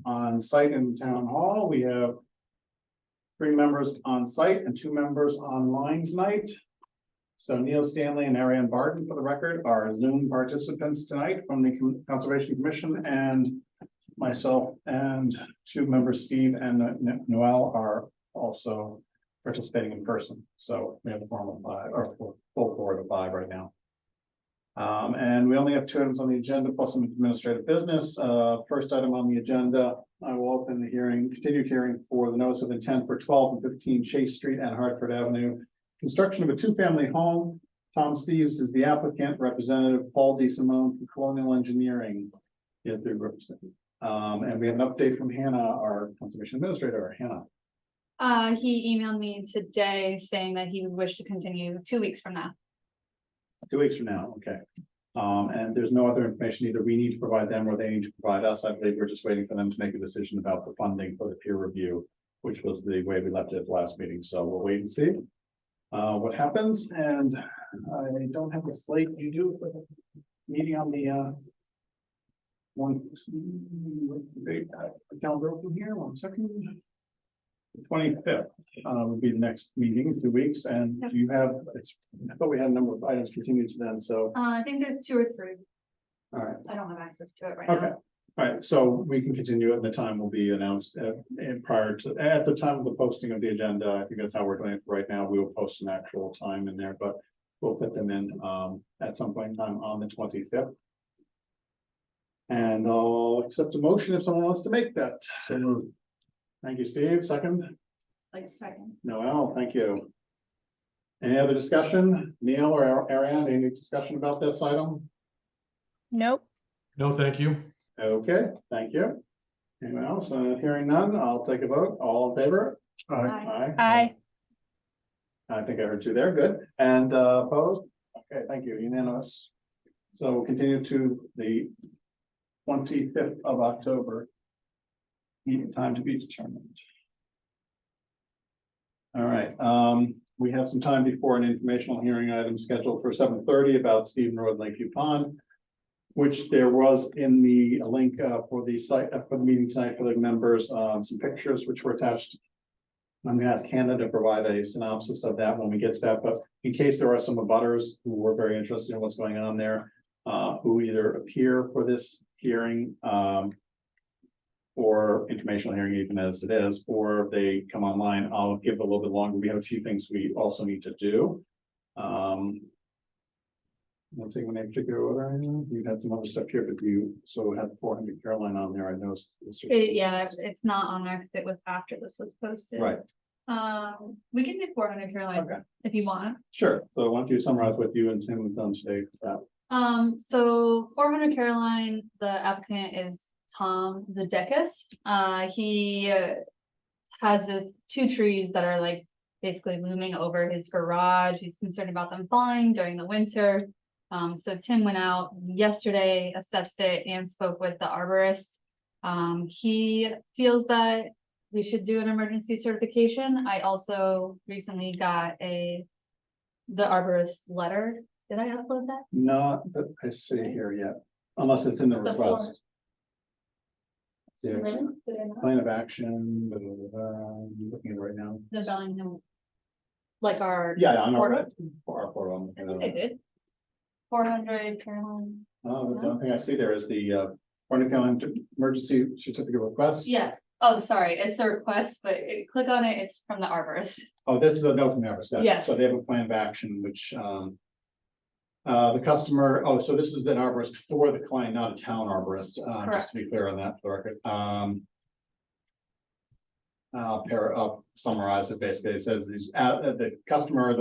on site in town hall. We have 3 members on site and 2 members online tonight. So Neil Stanley and Ariane Barton, for the record, are Zoom participants tonight from the Conservation Commission, and myself and 2 members, Steve and Noel, are also participating in person. So we have a form of 5, or full board of 5 right now. And we only have 2 items on the agenda plus some administrative business. First item on the agenda, I will open the hearing, continued hearing for the notice of intent for 12 and 15 Chase Street and Hartford Avenue. Construction of a 2-family home. Tom Steves is the applicant, representative Paul DeSimone from Colonial Engineering is the representative. And we have an update from Hannah, our conservation administrator. Hannah. He emailed me today saying that he would wish to continue 2 weeks from now. 2 weeks from now, okay. And there's no other information either we need to provide them or they need to provide us. I believe we're just waiting for them to make a decision about the funding for the peer review, which was the way we left it at the last meeting. So we'll wait and see what happens. And I don't have a slate. You do for the meeting on the calendar open here. 1 second. The 25th would be the next meeting in 2 weeks. And do you have, I thought we had a number of items continued to then, so. I think there's 2 or 3. All right. I don't have access to it right Okay. now. All right, so we can continue and the time will be announced prior to, at the time of the posting of the agenda. I think that's how we're doing it right now. We will post an actual time in there, but we'll put them in at some point in time on the 25th. And I'll accept a motion if someone wants to make that. Thank you, Steve. Second. Like a second. Noel, thank you. Any other discussion? Neil or Ariane, any discussion about this item? Nope. No, thank you. Okay, thank you. Anyone else? Hearing none, I'll take a vote. All in favor? Aye. Aye. I think I heard 2 there. Good. And opposed? Okay, thank you. Unanimous. So we'll continue to the 25th of October. Meeting time to be determined. All right, we have some time before an informational hearing item scheduled for 7:30 about Stephen Road, Lakeview Pond, which there was in the link for the site for the meeting tonight for the members, some pictures which were attached. I'm going to ask Hannah to provide a synopsis of that when we get to that, but in case there are some abutters who were very interested in what's going on there, who either appear for this hearing, or informational hearing even as it is, or if they come online, I'll give a little bit longer. We have a few things we also need to do. One thing in particular order, you've had some other stuff here, but you so had 400 Caroline on there. I noticed. Yeah, it's not on there because it was after this was posted. Right. We can do 400 Caroline Okay. if you want. Sure. So why don't you summarize what you and Tim have done today for that? So 400 Caroline, the applicant is Tom Zadekis. He has this 2 trees that are like basically looming over his garage. He's concerned about them falling during the winter. So Tim went out yesterday, assessed it, and spoke with the arborist. He feels that we should do an emergency certification. I also recently got the arborist letter. Did I upload that? Not that I see here yet, unless it's in the The request. Yeah, Really? Did I not? plan of action, I'm looking at it right now. The Bellingham, like our. Yeah, I know, portal? right? For our portal. I think I did. 400 Caroline. Oh, the only thing I see there is the emergency certificate request. Yes. Oh, sorry, it's a request, but click on it, it's from the arborist. Oh, this is a note from Everest. Yes. So they have a plan of action, which the customer, oh, so this is an arborist for the client, not a town arborist, just to be clear on that for the record. I'll summarize it. Basically, it says the customer,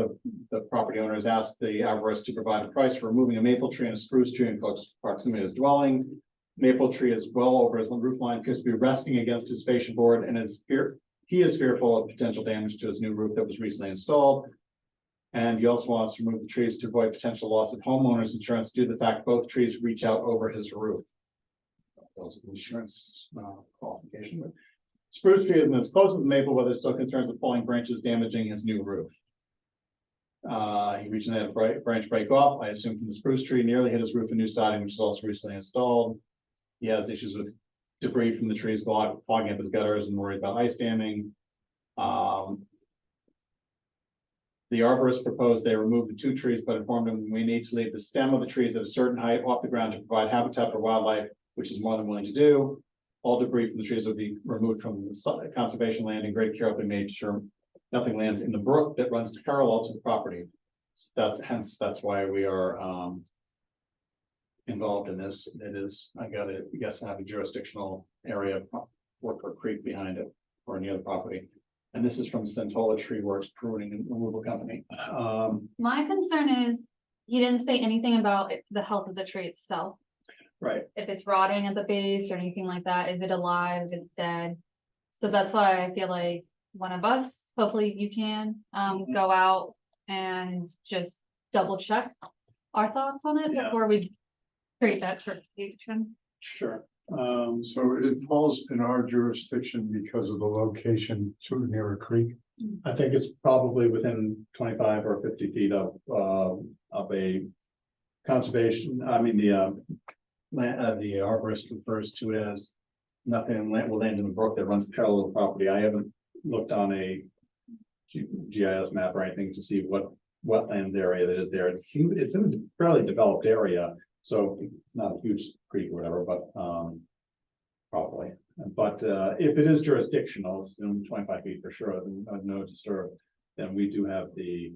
the property owner has asked the arborist to provide a price for removing a maple tree and a spruce tree in close proximity to his dwelling. Maple tree is well over his roof line, appears to be resting against his fascia board, and he is fearful of potential damage to his new roof that was recently installed. And he also wants to remove the trees to avoid potential loss of homeowners insurance due to the fact both trees reach out over his roof. Those are insurance qualification. But spruce tree isn't as close as the maple, but there's still concerns with falling branches damaging his new roof. He recently had a branch break off, I assume from the spruce tree, nearly hit his roof and new siding, which is also recently installed. He has issues with debris from the trees clogging up his gutters and worried about ice damming. The arborist proposed they remove the 2 trees, but informed him we need to leave the stem of the trees at a certain height off the ground to provide habitat for wildlife, which is more than willing to do. All debris from the trees will be removed from the conservation land, and great care will be made sure nothing lands in the brook that runs parallel to the property. That's why we are involved in this. It is, I guess, have a jurisdictional area, Worker Creek behind it, or near the property. And this is from Centola Tree Works Pruning and Removal Company. My concern is, he didn't say anything about the health of the tree itself. Right. If it's rotting at the base or anything like that, is it alive, is it dead? So that's why I feel like one of us, hopefully you can, go out and just double check our thoughts on it before we create that certification. Sure. So it falls in our jurisdiction because of the location too near a creek. I think it's probably within 25 or 50 feet of a conservation, the arborist refers to it as nothing will land in the brook that runs parallel to the property. I haven't looked on a GIS map or anything to see what wetlands area that is there. It's in a fairly developed area, so it's not a huge creek or whatever, but probably. But if it is jurisdictional, it's 25 feet for sure, then no disturb. Then we do have the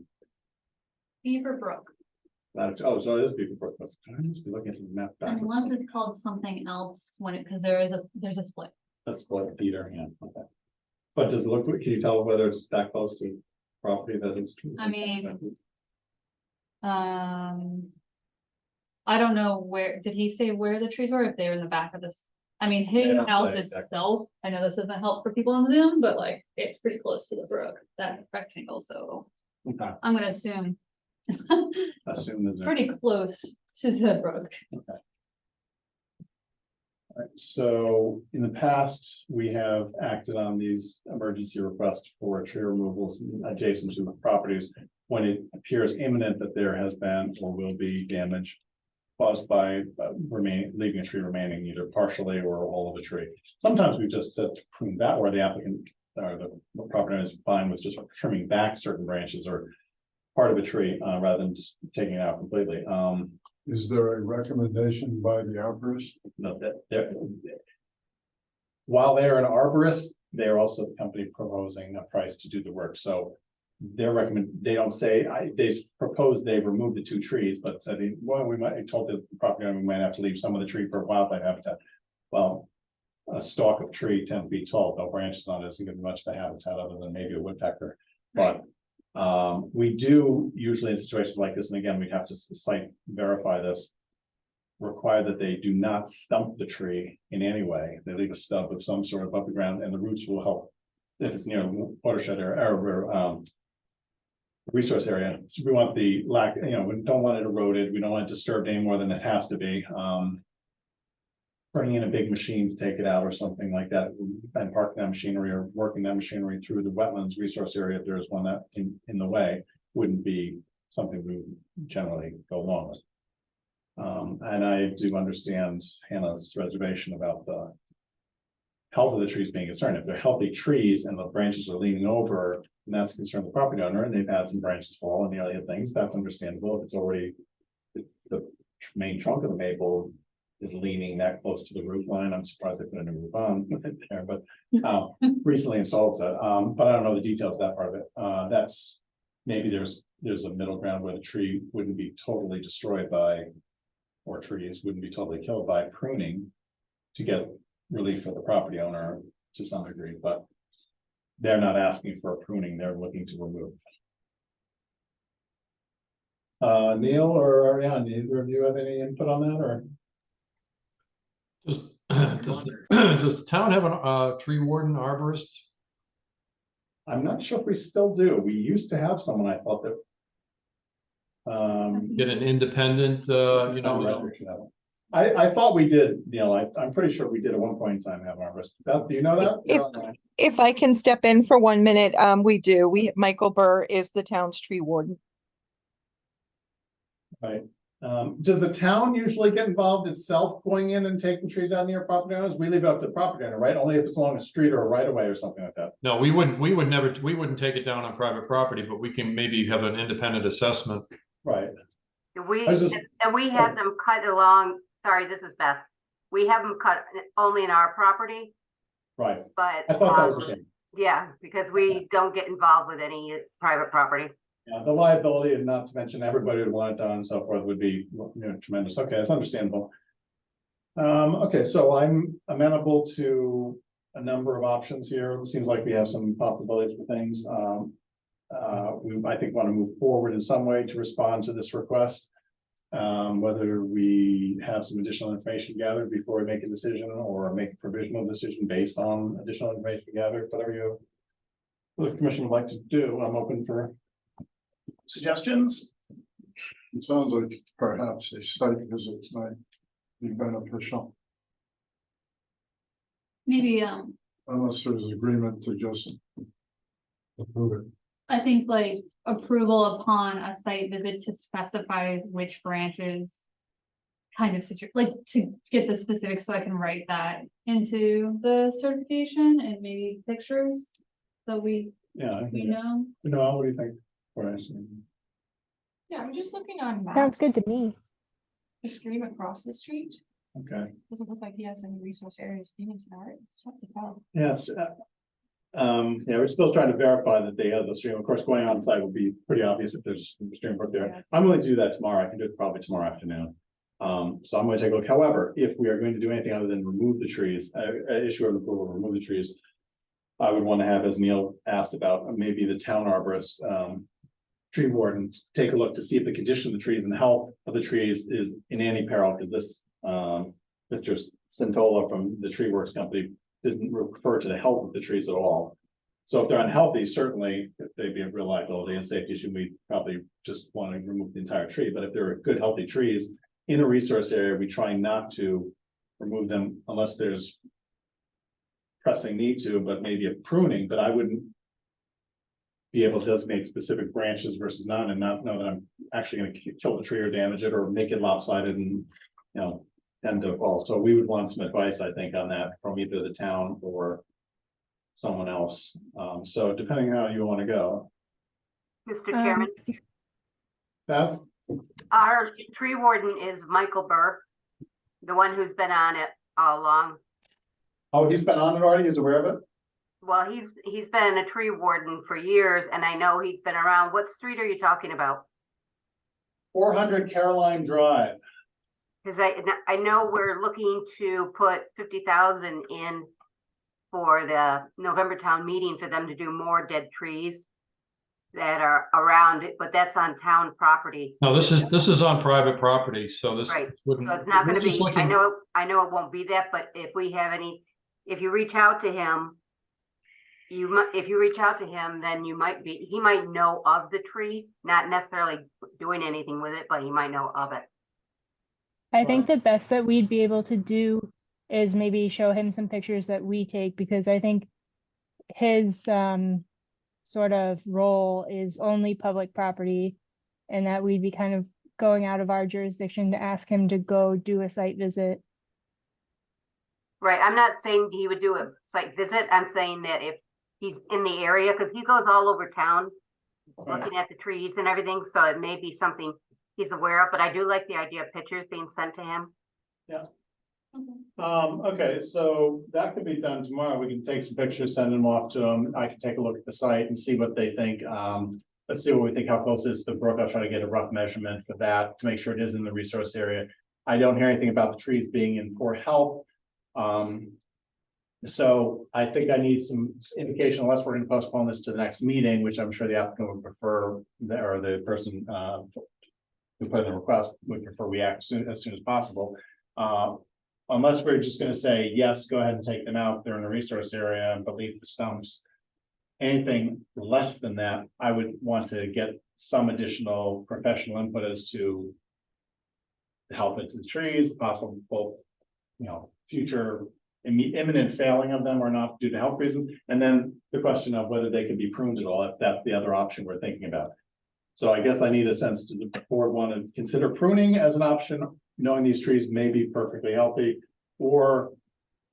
Beaver Brook, so it is Beaver Brook. I must be looking at the map back. unless it's called something else because there's a split. That's what Peter, yeah. Okay. But does it look, can you tell whether it's that close to property that it's? I mean, I don't know did he say where the trees were, if they were in the back of this? I mean, his Yeah, house exactly. itself, I know this doesn't help for people on Zoom, but like, it's pretty close to the brook, that rectangle, so Okay, I'm gonna assume assume there's. pretty close to the brook. Right, so in the past, we have acted on these emergency requests for tree removals adjacent to the properties when it appears imminent that there has been or will be damage caused by leaving a tree remaining either partially or all of the tree. Sometimes we just said to prune that, where the applicant or the property owner is fine with just trimming back certain branches or part of a tree rather than just taking it out completely. Is there a recommendation by the arborist? No, while they're an arborist, they're also the company proposing a price to do the work. So they don't say, they propose they remove the 2 trees, but said, well, I told the property owner we might have to leave some of the tree for wildlife habitat. Well, a stalk of tree 10 feet tall, no branches on it, isn't gonna be much of a habitat other than maybe a woodpecker. But we do usually in situations like this, and again, we'd have to site verify this, require that they do not stump the tree in any way. They leave a stub of some sort above the ground, and the roots will help if it's near a watershed or resource area. So we want the lack, we don't want it eroded. We don't want it disturbed any more than it has to be. Bringing in a big machine to take it out or something like that, and parking that machinery or working that machinery through the wetlands resource area, if there's one that in the way, wouldn't be something we would generally go along with. And I do understand Hannah's reservation about the health of the trees being concerned. If they're healthy trees and the branches are leaning over, and that's concerned the property owner, and they've had some branches fall and nearly hit things, that's understandable. If it's already the main trunk of the maple is leaning that close to the roof line, I'm surprised they put a new roof on there, but recently installed that. But I don't know the details of that part of it. That's maybe there's a middle ground where the tree wouldn't be totally destroyed by, or trees wouldn't be totally killed by pruning to get relief for the property owner to some degree, but they're not asking for a pruning, they're looking to remove. Neil or Ariane, either of you have any input on that, or? Does the town have a tree warden arborist? I'm not sure if we still do. We used to have someone, I thought that. Get an independent, I thought we did, I'm pretty sure we did at one point in time have an arborist. Beth, do you know that? If I can step in for 1 minute, we do. Michael Burr is the town's tree warden. Right. Does the town usually get involved itself going in and taking trees out near property owners? We leave it up to the property owner, right? Only if it's along a street or a right of way or something like that. No, we wouldn't take it down on private property, but we can maybe have an independent assessment. Right. We, I was just- and we have them cut along, sorry, this is Beth. We have them cut only in our property, Right. but, I thought that was the thing. yeah, because we don't get involved with any private property. Yeah, the liability, and not to mention everybody would want it done and so forth, would be, tremendous. Okay, that's understandable. Okay, so I'm amenable to a number of options here. It seems like we have some possibilities for things. We, I think, want to move forward in some way to respond to this request. Whether we have some additional information gathered before we make a decision, or make a provisional decision based on additional information gathered, whatever the commission would like to do. I'm open for suggestions. It sounds like perhaps a site visit might be beneficial, Maybe, unless there's agreement to just approve it. I think like approval upon a site visit to specify which branches. Kind of like to get the specifics, so I can write that into the certification and maybe pictures. So we Yeah. know. No, what do you think? Yeah, I'm just looking on Sounds maps, good to me. the stream across the street, Okay, doesn't look like he has any resource areas in his yard, it's tough to tell. yes. Yeah, we're still trying to verify that they have the stream. Of course, going on site would be pretty obvious if there's a stream brook there. Yeah. I'm going to do that tomorrow. I can do it probably tomorrow afternoon. So I'm going to take a look. However, if we are going to do anything other than remove the trees, issue an approval, remove the trees. I would want to have, as Neil asked about, maybe the town arborist, tree warden, take a look to see if the condition of the trees and the health of the trees is in any peril, because this, Mr. Santola from the Tree Works Company didn't refer to the health of the trees at all. So if they're unhealthy, certainly if they'd be a real liability and safety issue, we probably just want to remove the entire tree. But if they're good, healthy trees in a resource area, we try not to remove them unless there's pressing need to, but maybe a pruning, but I wouldn't be able to designate specific branches versus none, and not know that I'm actually going to kill the tree or damage it or make it lopsided and, tend to fall. So we would want some advice, I think, on that from either the town or someone else. So depending on how you want to go. Mr. Chairman, Beth? our tree warden is Michael Burr, the one who's been on it all along. Oh, he's been on it already? He's aware of it? Well, he's been a tree warden for years, and I know he's been around. What street are you talking about? 400 Caroline Drive. Because I know we're looking to put 50,000 in for the November town meeting for them to do more dead trees that are around it, but that's on town property. No, this is on private property, so this Right, so wouldn't. it's not we're gonna be, just looking- I know it won't be that, but if we have any, if you reach out to him, if you reach out to him, then he might know of the tree, not necessarily doing anything with it, but he might know of it. I think the best that we'd be able to do is maybe show him some pictures that we take, because I think his sort of role is only public property, and that we'd be kind of going out of our jurisdiction to ask him to go do a site visit. Right, I'm not saying he would do a site visit, I'm saying that if he's in the area, because he goes all over town Right. looking at the trees and everything, so it may be something he's aware of, but I do like the idea of pictures being sent to him. Okay, so that could be done tomorrow. We can take some pictures, send them off to them. I can take a look at the site and see what they think. Let's see what we think, how close it is to the brook. I'll try to get a rough measurement for that to make sure it is in the resource area. I don't hear anything about the trees being in poor health. So I think I need some indication, unless we're going to postpone this to the next meeting, which I'm sure the applicant would prefer, or the person who put in the request would prefer we act as soon as possible. Unless we're just gonna say, yes, go ahead and take them out, they're in the resource area, but leave the stumps. Anything less than that, I would want to get some additional professional input as to the health of the trees, possible, future imminent failing of them or not due to health reasons. And then the question of whether they could be pruned at all, if that's the other option we're thinking about. So I guess I need a sense to the board want to consider pruning as an option, knowing these trees may be perfectly healthy or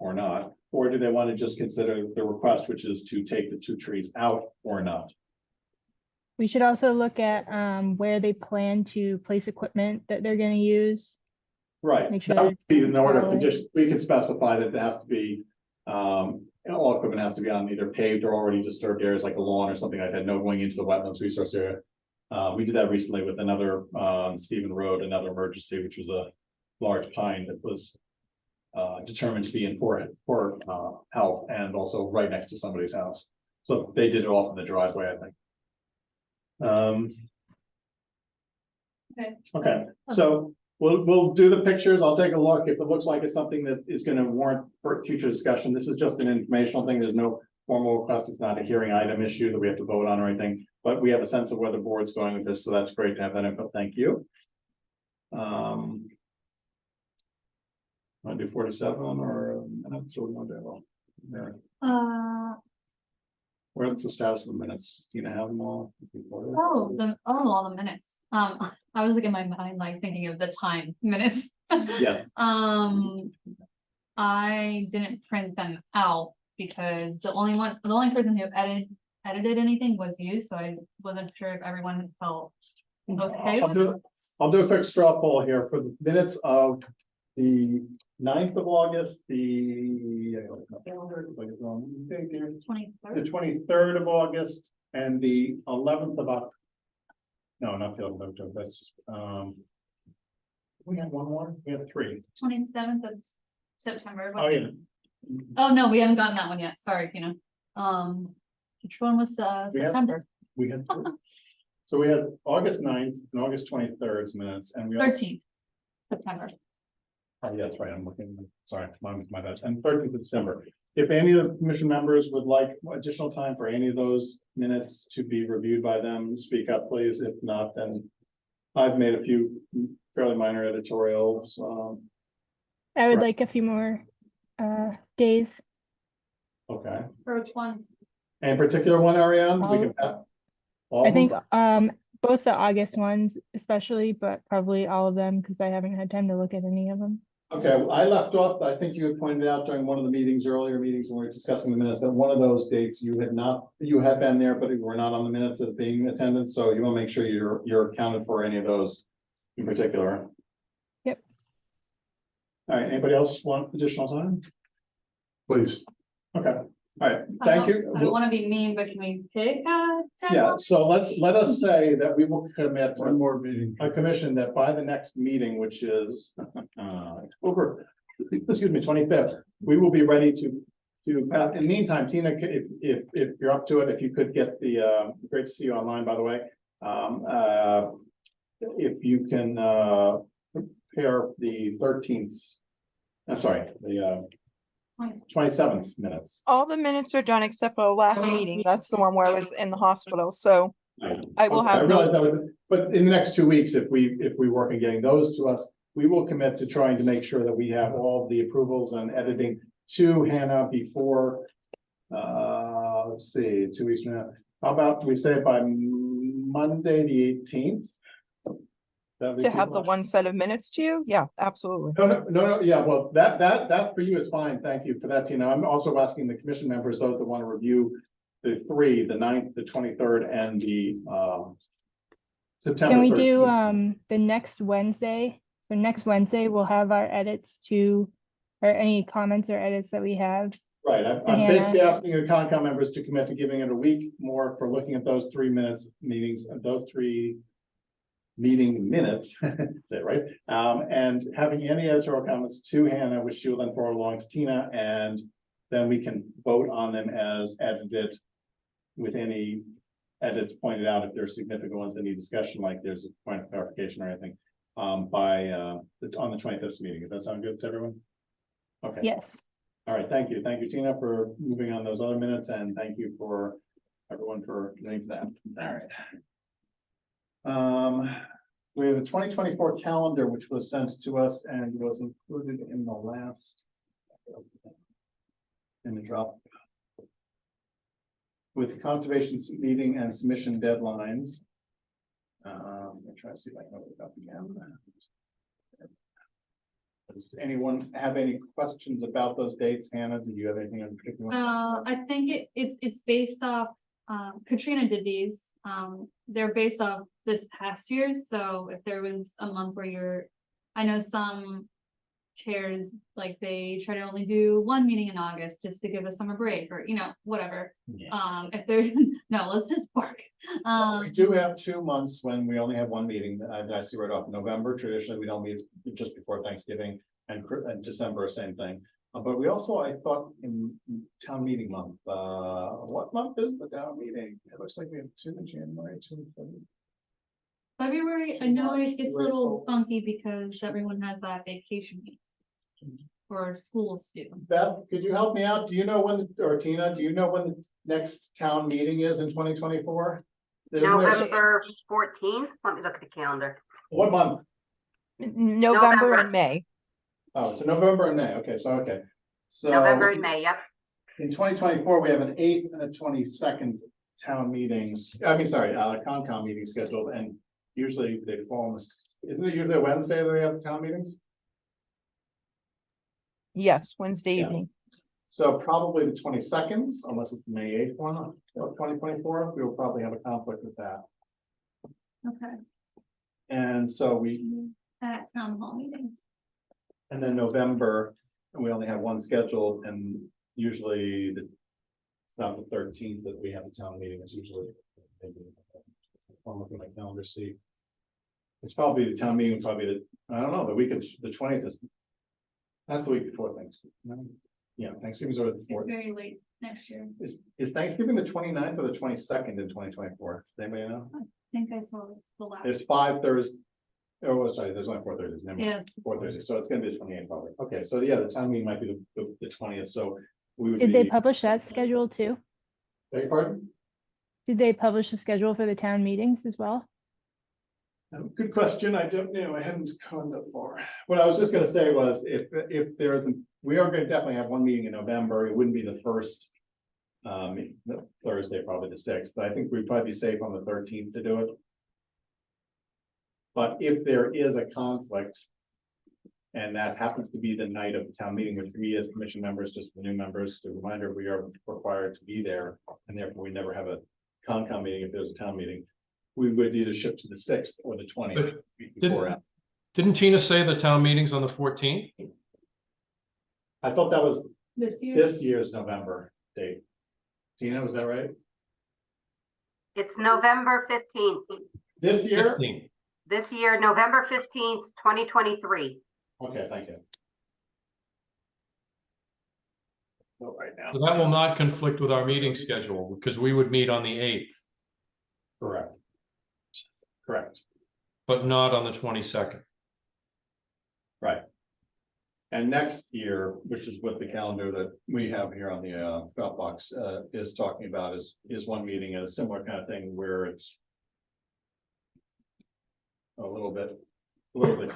not, or do they want to just consider the request, which is to take the 2 trees out or not? We should also look at where they plan to place equipment that they're gonna use. Right. Make sure That that would it's be in order to spelled. just, we can specify that it has to be, all equipment has to be on either paved or already disturbed areas like a lawn or something like that, no going into the wetlands resource area. We did that recently with another, Stephen Road, another emergency, which was a large pine that was determined to be in poor health and also right next to somebody's house. So they did it off in the driveway, I think. Okay. Okay, so we'll do the pictures. I'll take a look. If it looks like it's something that is gonna warrant for future discussion, this is just an informational thing. There's no formal request. It's not a hearing item issue that we have to vote on or anything, but we have a sense of where the board's going with this, so that's great to have that input. Thank you. Want to do 47 or minutes or we want to do there? Where's the status of the minutes? Do you have them all? All the minutes. I was like in my mind, like thinking of the time minutes. Yeah, I didn't print them out because the only person who edited anything was you, so I wasn't sure if everyone had felt okay. I'll do a quick straw poll here for the minutes of the 9th of August, the 23rd. 23rd of August, and the 11th of October. No, not the 11th of October, that's just, we had one more, we had 3. 27th of September. Oh, yeah. Oh, no, we haven't gotten that one yet. Sorry, Tina. Which one was We have- September? We had 3. So we had August 9th and August 23rd's minutes, and we also. 13th September. Oh, yeah, that's right, I'm looking, sorry, my bad, and 13th of December. If any of the commission members would like additional time for any of those minutes to be reviewed by them, speak up, please. If not, then I've made a few fairly minor editorials. I would Right. like a few more days. Okay, For which one? any particular one, Ariane? We can. all I of think them? both the August ones especially, but probably all of them because I haven't had time to look at any of them. Okay, I left off, I think you had pointed out during one of the earlier meetings when we were discussing the minutes, that one of those dates you had been there, but you were not on the minutes as being attended, so you want to make sure you're accounted for any of those in particular. Yep. All right, anybody else want additional time? Please. Okay, all right, thank you. I don't want to be mean, but can we pick Yeah, so let us say that we will commit One more meeting. a commission that by the next meeting, which is October, excuse me, 25th, we will be ready to pass. In the meantime, Tina, if you're up to it, if you could get the great to see you online, by the way. If you can prepare the 13th, I'm sorry, the 27th minutes. All the minutes are done except for the last meeting. That's the one where I was in the hospital, so I will Okay, have realize those. that was, but in the next 2 weeks, if we work on getting those to us, we will commit to trying to make sure that we have all the approvals and editing to Hannah before, let's see, 2 weeks from now. How about we say by Monday, the 18th? To have the one set of minutes to you? Yeah, absolutely. No, yeah, well, that for you is fine. Thank you for that, Tina. I'm also asking the commission members, those that want to review the 3, the 9th, the 23rd, and the September. Can we do 13th. the next Wednesday? So next Wednesday, we'll have our edits or any comments or edits that we have. Right, I'm Hannah. basically asking the Concom members to commit to giving it a week more for looking at those 3 minutes meetings, those 3 meeting minutes, say it right, and having any editorial comments to Hannah, which she will then forward along to Tina, and then we can vote on them as edited with any edits pointed out if there's significant ones that need discussion, like there's a point of clarification or anything, on the 25th meeting. Does that sound good to everyone? Okay. Yes. All right, thank you. Thank you, Tina, for moving on those other minutes, and thank you for everyone for doing that. All right. We have a 2024 calendar, which was sent to us and was included in the last in the drop with conservation meeting and submission deadlines. I'm trying to see if I can open it up again. Does anyone have any questions about those dates? Hannah, do you have anything in particular? I think it's based off, Katrina did these, they're based off this past year, so if there was a month where I know some chairs, like they try to only do one meeting in August just to give a summer break or, whatever. Yeah. If there's, no, let's just bark. We do have 2 months when we only have one meeting. I see right off November. Traditionally, we don't meet just before Thanksgiving, and December, same thing. But we also, I thought, in town meeting month, what month is the town meeting? It looks like we have 2 in January, 2 in February. February, I know March, it gets a April. little funky because everyone has that vacation week for school students. Beth, could you help me out? Do you know when, or Tina, do you know when the next town meeting is in 2024? November 14th. Let me look at the calendar. What month? November and May. Oh, so November and May. Okay, so, okay. So November and May, yep. in 2024, we have an 8th and a 22nd town meetings. I mean, sorry, Concom meeting scheduled, and usually they fall on this, isn't it usually a Wednesday that we have the town meetings? Yes, Wednesday Yeah. evening. So probably the 22nd, unless it's May 8th one of 2024, we will probably have a conflict with that. Okay, And so we, at town hall meetings. and then November, we only have one scheduled, and usually it's not the 13th that we have a town meeting, it's usually. I'm looking at my calendar, see. It's probably the town meeting, probably I don't know, the week of the 20th is. That's the week before Thanksgiving. Yeah, Thanksgiving's over the It's 4th. very late next year. Is Thanksgiving the 29th or the 22nd in 2024? Does anybody know? I think I saw this the last. There's 5 Thursdays. Oh, sorry, there's only 4 Thursdays. Never mind. Yes, 4 Thursdays, so it's gonna be the 28th probably. Okay, so yeah, the town meeting might be the 20th, so we would Did they be. publish that schedule too? Beg your pardon? Did they publish a schedule for the town meetings as well? Good question. I don't know. I haven't gone that far. What I was just gonna say was if there isn't, we are gonna definitely have one meeting in November. It wouldn't be the first. The Thursday, probably the 6th. I think we'd probably be safe on the 13th to do it. But if there is a conflict. And that happens to be the night of the town meeting, which we as commission members, just for new members, a reminder, we are required to be there. And therefore, we never have a Concom meeting if there's a town meeting. We would either shift to the 6th or the 20th. before. Didn't Tina say the town meeting's on the 14th? I thought that was this year. this year's November date. Tina, was that right? It's November 15th. This year? 15th. This year, November 15th, 2023. Okay, thank you. So right now. So that will not conflict with our meeting schedule because we would meet on the 8th, Correct. Correct, but not on the 22nd. right. And next year, which is what the calendar that we have here on the Dropbox is talking about is one meeting, a similar kind of thing where it's a little bit. We're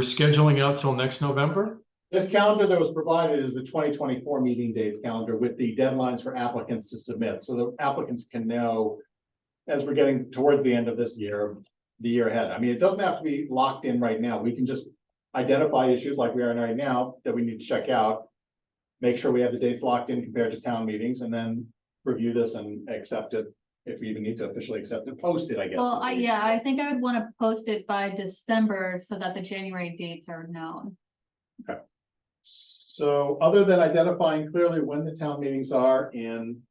scheduling out till next November? This calendar that was provided is the 2024 meeting dates calendar with the deadlines for applicants to submit, so the applicants can know. As we're getting towards the end of this year, the year ahead. I mean, it doesn't have to be locked in right now. We can just identify issues like we are right now that we need to check out. Make sure we have the dates locked in compared to town meetings, and then review this and accept it. If we even need to officially accept it, post it, I guess. Well, yeah, I think I would want to post it by December so that the January dates are known. So other than identifying clearly when the town meetings are in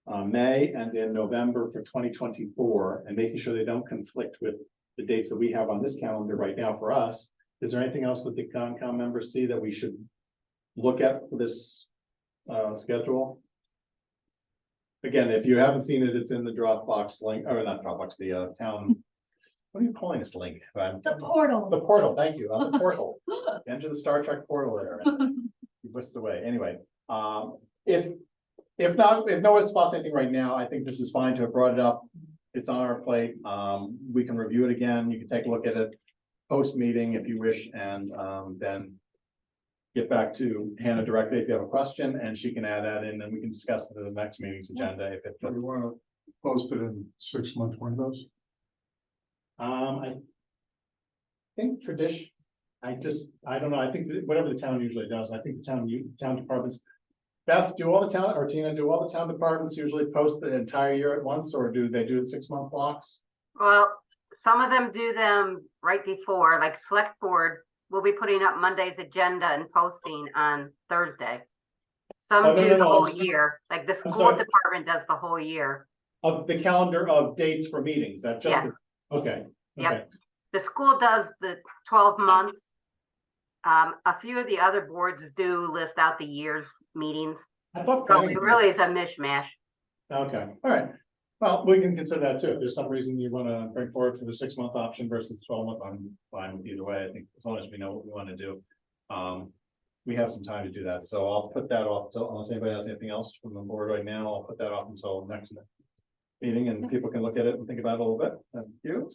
May and in November for 2024, and making sure they don't conflict with the dates that we have on this calendar right now for us, is there anything else that the Concom members see that we should look at for this schedule? Again, if you haven't seen it, it's in the Dropbox link, or not Dropbox, the town. What are you calling this link? The portal. The portal, thank you, the portal. Enter the Star Trek portal there. You whisked away. Anyway, if no one spots anything right now, I think this is fine to have brought it up. It's on our plate. We can review it again. You can take a look at it post meeting if you wish, and then get back to Hannah directly if you have a question, and she can add that in, and we can discuss it at the next meeting's agenda if it. Do you want to post it in 6-month windows? I think tradition, I don't know, I think that whatever the town usually does, I think the town departments. Beth, do all the town, or Tina, do all the town departments usually post the entire year at once, or do they do it 6-month blocks? Well, some of them do them right before, like select board, will be putting up Monday's agenda and posting on Thursday. Some Oh, no, do no, the no, whole I'm year, like the I'm school sorry. department does the whole year. Of the calendar of dates for meetings, that just, Yes. okay. Yep. Okay. The school does the 12 months. A few of the other boards do list out the year's meetings. I thought. So it really is a mishmash. Okay, all right. Well, we can consider that too. If there's some reason you want to bring forward for the 6-month option versus 12-month, I'm fine with either way. I think as long as we know what we want to do. We have some time to do that, so I'll put that off till, unless anybody has anything else from the board right now, I'll put that off until next meeting and people can look at it and think about it a little bit. Thank you.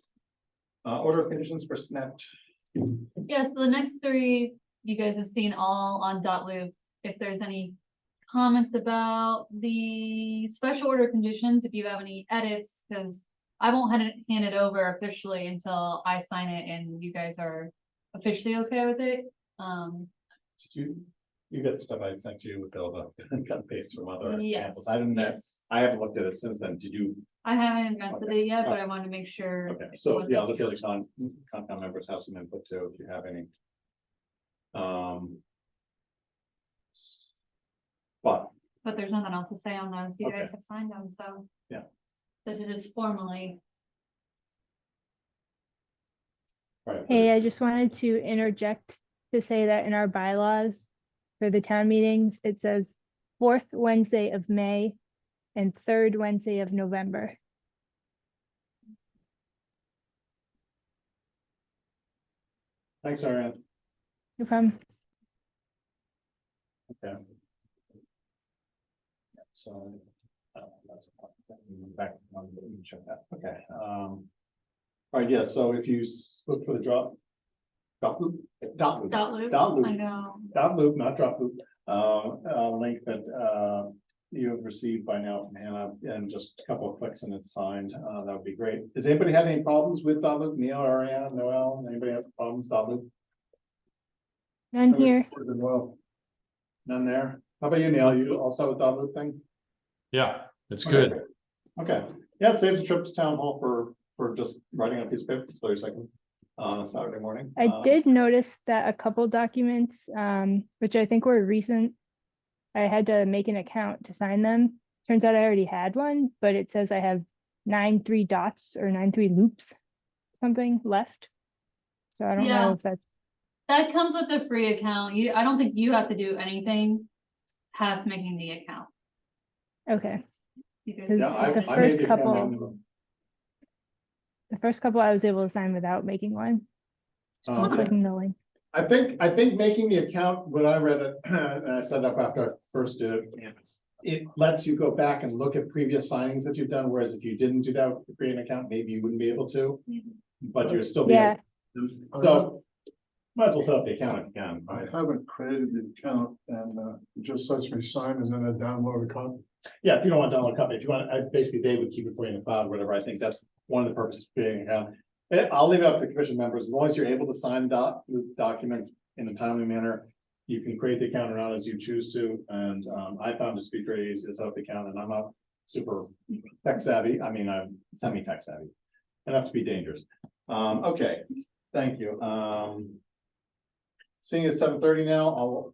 Order of conditions for SNAP. Yeah, so the next three, you guys have seen all on .loop. If there's any comments about the special order conditions, if you have any edits, because I won't hand it over officially until I sign it and you guys are officially okay with it. You get the stuff I sent you with Bill, the cut and paste from other Yes, examples. I didn't, yes. I haven't looked at it since then. Did you? I haven't invested it yet, but I want to make sure. Okay, so yeah, look at the Concom members have some input too, if you have any. But But there's nothing else to say on those. You guys Okay. have signed them, so. Yeah. This is just formally. right, Hey, I just wanted to interject to say that in our bylaws for the town meetings, it says 4th Wednesday of May and 3rd Wednesday of November. thanks, Ariane. No problem. Okay. So. That's back on, let me check that. Okay. All right, yeah, so if you look for the dot loop, Dot loop, dot loop. I know. Dot loop, not drop loop, link that, you have received by now from Hannah, and just a couple of clicks and it's signed, that would be great. Does anybody have any problems with dot loop? Neil, Ariane, Noel, anybody have problems, dot loop? None here. Well, None there? How about you, Neil? You also with dot loop thing? Yeah, it's Okay. good. Okay, yeah, it saves a trip to town hall for just writing up these papers, 30 seconds, Saturday morning. I did notice that a couple documents, which I think were recent, I had to make an account to sign them. Turns out I already had one, but it says I have 9 dots or 9 loops, something left. So I don't Yeah. know if that's, That comes with the free account. I don't think you have to do anything past making the account. okay. Because Yeah, I the made first the couple, comment. the first couple I was able to sign without making one, Okay. clicking the link. I think making the account, when I read it, and I set up after I first did it, it lets you go back and look at previous signings that you've done, whereas if you didn't do that with the create an account, maybe you wouldn't be able to. But you're still be Yeah, able to. So might as well set up the account if you can. I haven't created the account and it just lets me sign and then I download a copy. Yeah, if you don't want to download a copy, if you want, basically they would keep it for you in the cloud, whatever. I think that's one of the purposes of creating an account. I'll leave it up to commission members, as long as you're able to sign documents in a timely manner. You can create the account or not as you choose to, and I found it to be very easy to set up the account, and I'm not super tech savvy. I mean, I'm semi-tech savvy, enough to be dangerous. Okay, thank you. Seeing at 7:30 now, I'll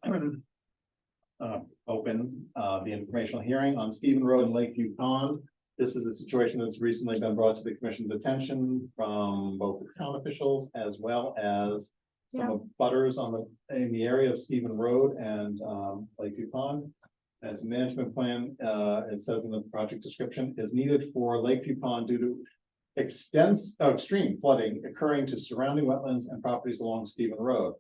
open the informational hearing on Stephen Road and Lakeview Pond. This is a situation that's recently been brought to the commission's attention from both the town officials as well as some of butters in the area of Stephen Road and Lakeview Pond. As a management plan, it says in the project description, is needed for Lakeview Pond due to extreme flooding occurring to surrounding wetlands and properties along Stephen Road.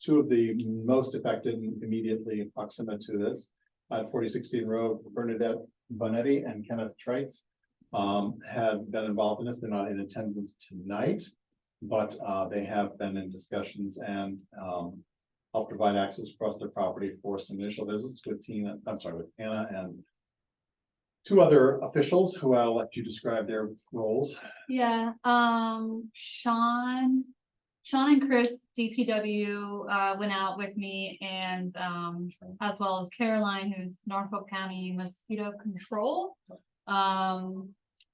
Two of the most affected immediately proximate to this at 4016 Road, Bernadette Bonetti and Kenneth Trites have been involved in this. They're not in attendance tonight, but they have been in discussions and I'll provide access across their property for some initial visits with Anna and two other officials who I'll let you describe their roles. Yeah, Sean and Chris, DPW, went out with me and, as well as Caroline, who's Norfolk County Mosquito Control.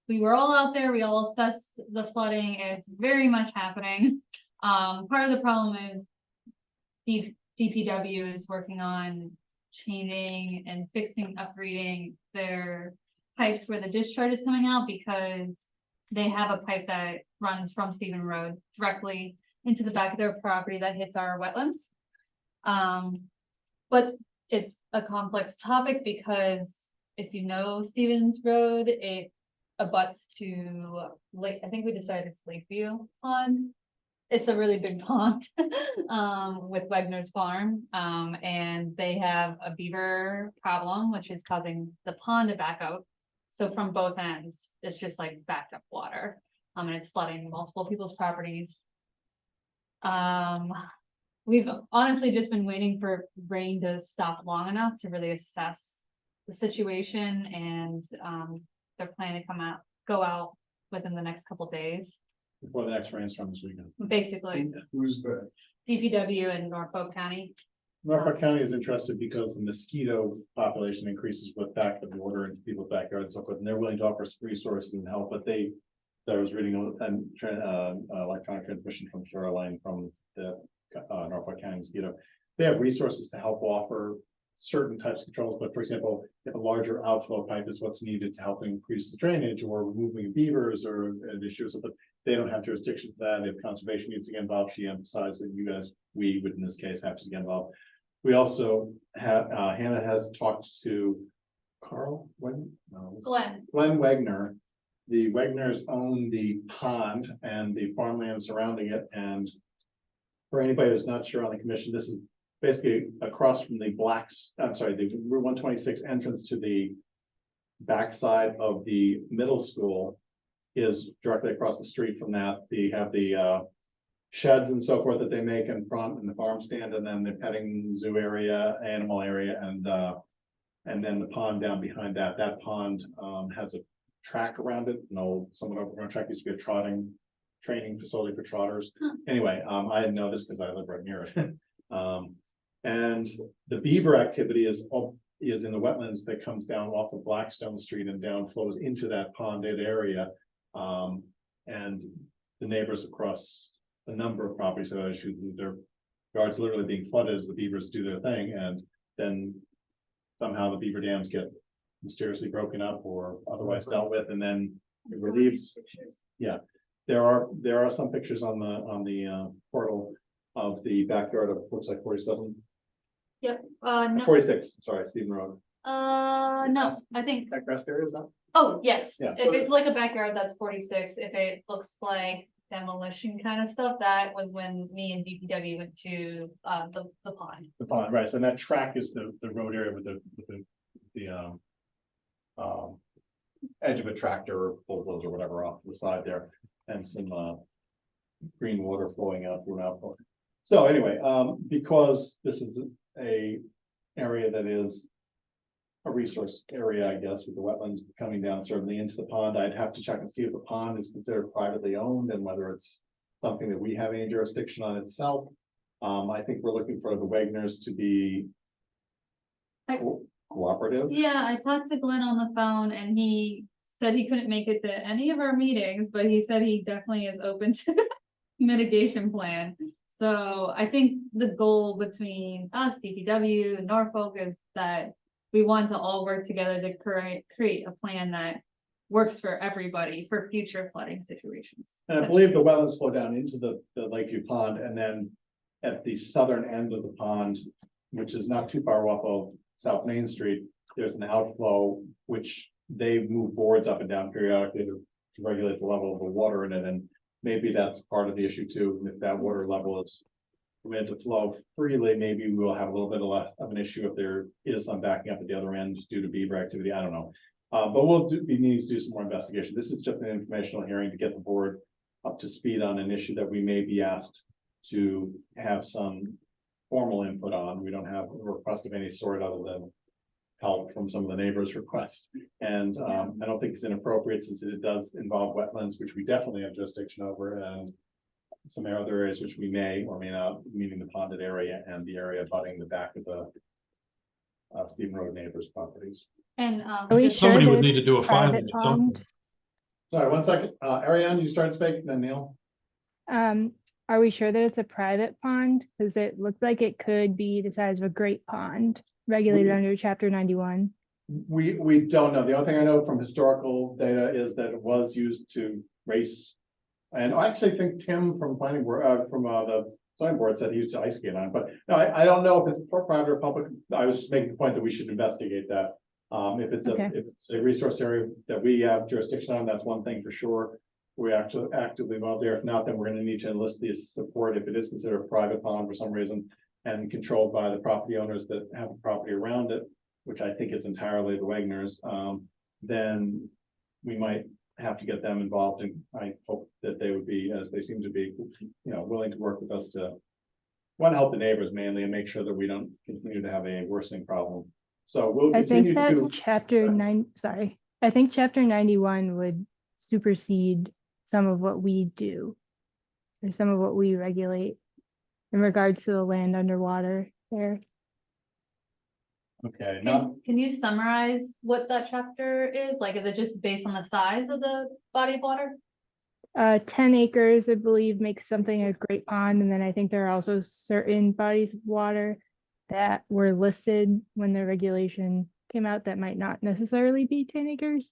We were all out there, we all assessed the flooding, it's very much happening. Part of the problem is DPW is working on changing and fixing, upgrading their pipes where the discharge is coming out, because they have a pipe that runs from Stephen Road directly into the back of their property that hits our wetlands. But it's a complex topic because if you know Stevens Road, it abuts to Lake, I think we decided it's Lakeview Pond. It's a really big pond with Wegner's Farm, and they have a beaver problem, which is causing the pond to back out. So from both ends, it's just like backed up water, and it's flooding multiple people's properties. We've honestly just been waiting for rain to stop long enough to really assess the situation, and they're planning to go out within the next couple days. Before the next rainstorm this weekend. Basically, Who's that? DPW in Norfolk County. Norfolk County is interested because the mosquito population increases with back of the water into people's backyards and so forth, and they're willing to offer resources and help, but I was reading electronic transmission from Caroline from the Norfolk County mosquito. They have resources to help offer certain types of controls, but for example, if a larger outflow pipe is what's needed to help increase the drainage or removing beavers or an issue, but they don't have jurisdiction for that. If conservation needs to get involved, she emphasized that you guys, we would in this case have to get involved. We also have, Hannah has talked to Glenn Wegner. The Wegners own the pond and the farmland surrounding it. And for anybody who's not sure on the commission, this is basically across from the the Route 126 entrance to the backside of the middle school is directly across the street from that. They have the sheds and so forth that they make in front in the farm stand, and then the petting zoo area, animal area, and then the pond down behind that. That pond has a track around it. Somewhat overgrown track, used to be a training facility for trotters. Anyway, I didn't know this because I live right near it. And the beaver activity is in the wetlands that comes down off of Blackstone Street and down flows into that ponded area. And the neighbors across a number of properties have issues with their yards literally being flooded as the beavers do their thing, and then somehow the beaver dams get mysteriously broken up or otherwise dealt with, and then it relieves. Yeah, there are some pictures on the portal of the backyard of, looks like 47. Yep, no, 46, sorry, Stephen Road. no, I think, That grass area is not? oh, yes, Yeah, if so- it's like a backyard, that's 46. If it looks like demolition kind of stuff, that was when me and DPW went to the pond. The pond, right, so that track is the road area with the edge of a tractor or bulldozer or whatever off to the side there, and some green water flowing out through an outflow. So anyway, because this is a area that is a resource area, I guess, with the wetlands coming down certainly into the pond, I'd have to check and see if the pond is considered privately owned and whether it's something that we have any jurisdiction on itself. I think we're looking for the Wagners to be cooperative. Yeah, I talked to Glenn on the phone and he said he couldn't make it to any of our meetings, but he said he definitely is open to mitigation plan. So I think the goal between us, DPW, and Norfolk is that we want to all work together to create a plan that works for everybody for future flooding situations. And I believe the wetlands flow down into the Lakeview Pond, and then at the southern end of the pond, which is not too far off of South Main Street, there's an outflow, which they move boards up and down periodically to regulate the level of the water in it, and maybe that's part of the issue too. And if that water level is meant to flow freely, maybe we will have a little bit less of an issue if there is some backing up at the other end due to beaver activity. I don't know. But we need to do some more investigation. This is just an informational hearing to get the board up to speed on an issue that we may be asked to have some formal input on. We don't have a request of any sort other than help from some of the neighbors' requests. And I don't think it's inappropriate since it does involve wetlands, which we definitely have jurisdiction over, and some other areas which we may or may not, meaning the ponded area and the area abutting the back of the Stephen Road neighbors' properties. And, Are we just- sure Somebody that would need it's to do a private filing at some point. pond? Sorry, one second. Ariane, you started speaking, then Neil. Are we sure that it's a private pond? Because it looked like it could be the size of a great pond, regulated under chapter 91. We don't know. The only thing I know from historical data is that it was used to race. And I actually think Tim from planning board, from the zoning board said he used to ice skate on it, but no, I don't know if it's for private or public. I was just making the point that we should investigate that. If it's Okay. if it's a resource area that we have jurisdiction on, that's one thing for sure. We actually actively involved there. If not, then we're gonna need to enlist the support if it is considered a private pond for some reason and controlled by the property owners that have the property around it, which I think is entirely the Wagners. Then we might have to get them involved, and I hope that they would be, as they seem to be, willing to work with us to want to help the neighbors mainly and make sure that we don't continue to have a worsening problem. So we'll I continue think that to. chapter 9, sorry, I think chapter 91 would supersede some of what we do, or some of what we regulate in regards to the land underwater there. Okay, now, Can you summarize what that chapter is? Like, is it just based on the size of the body of water? 10 acres, I believe, makes something a great pond, and then I think there are also certain bodies of water that were listed when the regulation came out that might not necessarily be 10 acres.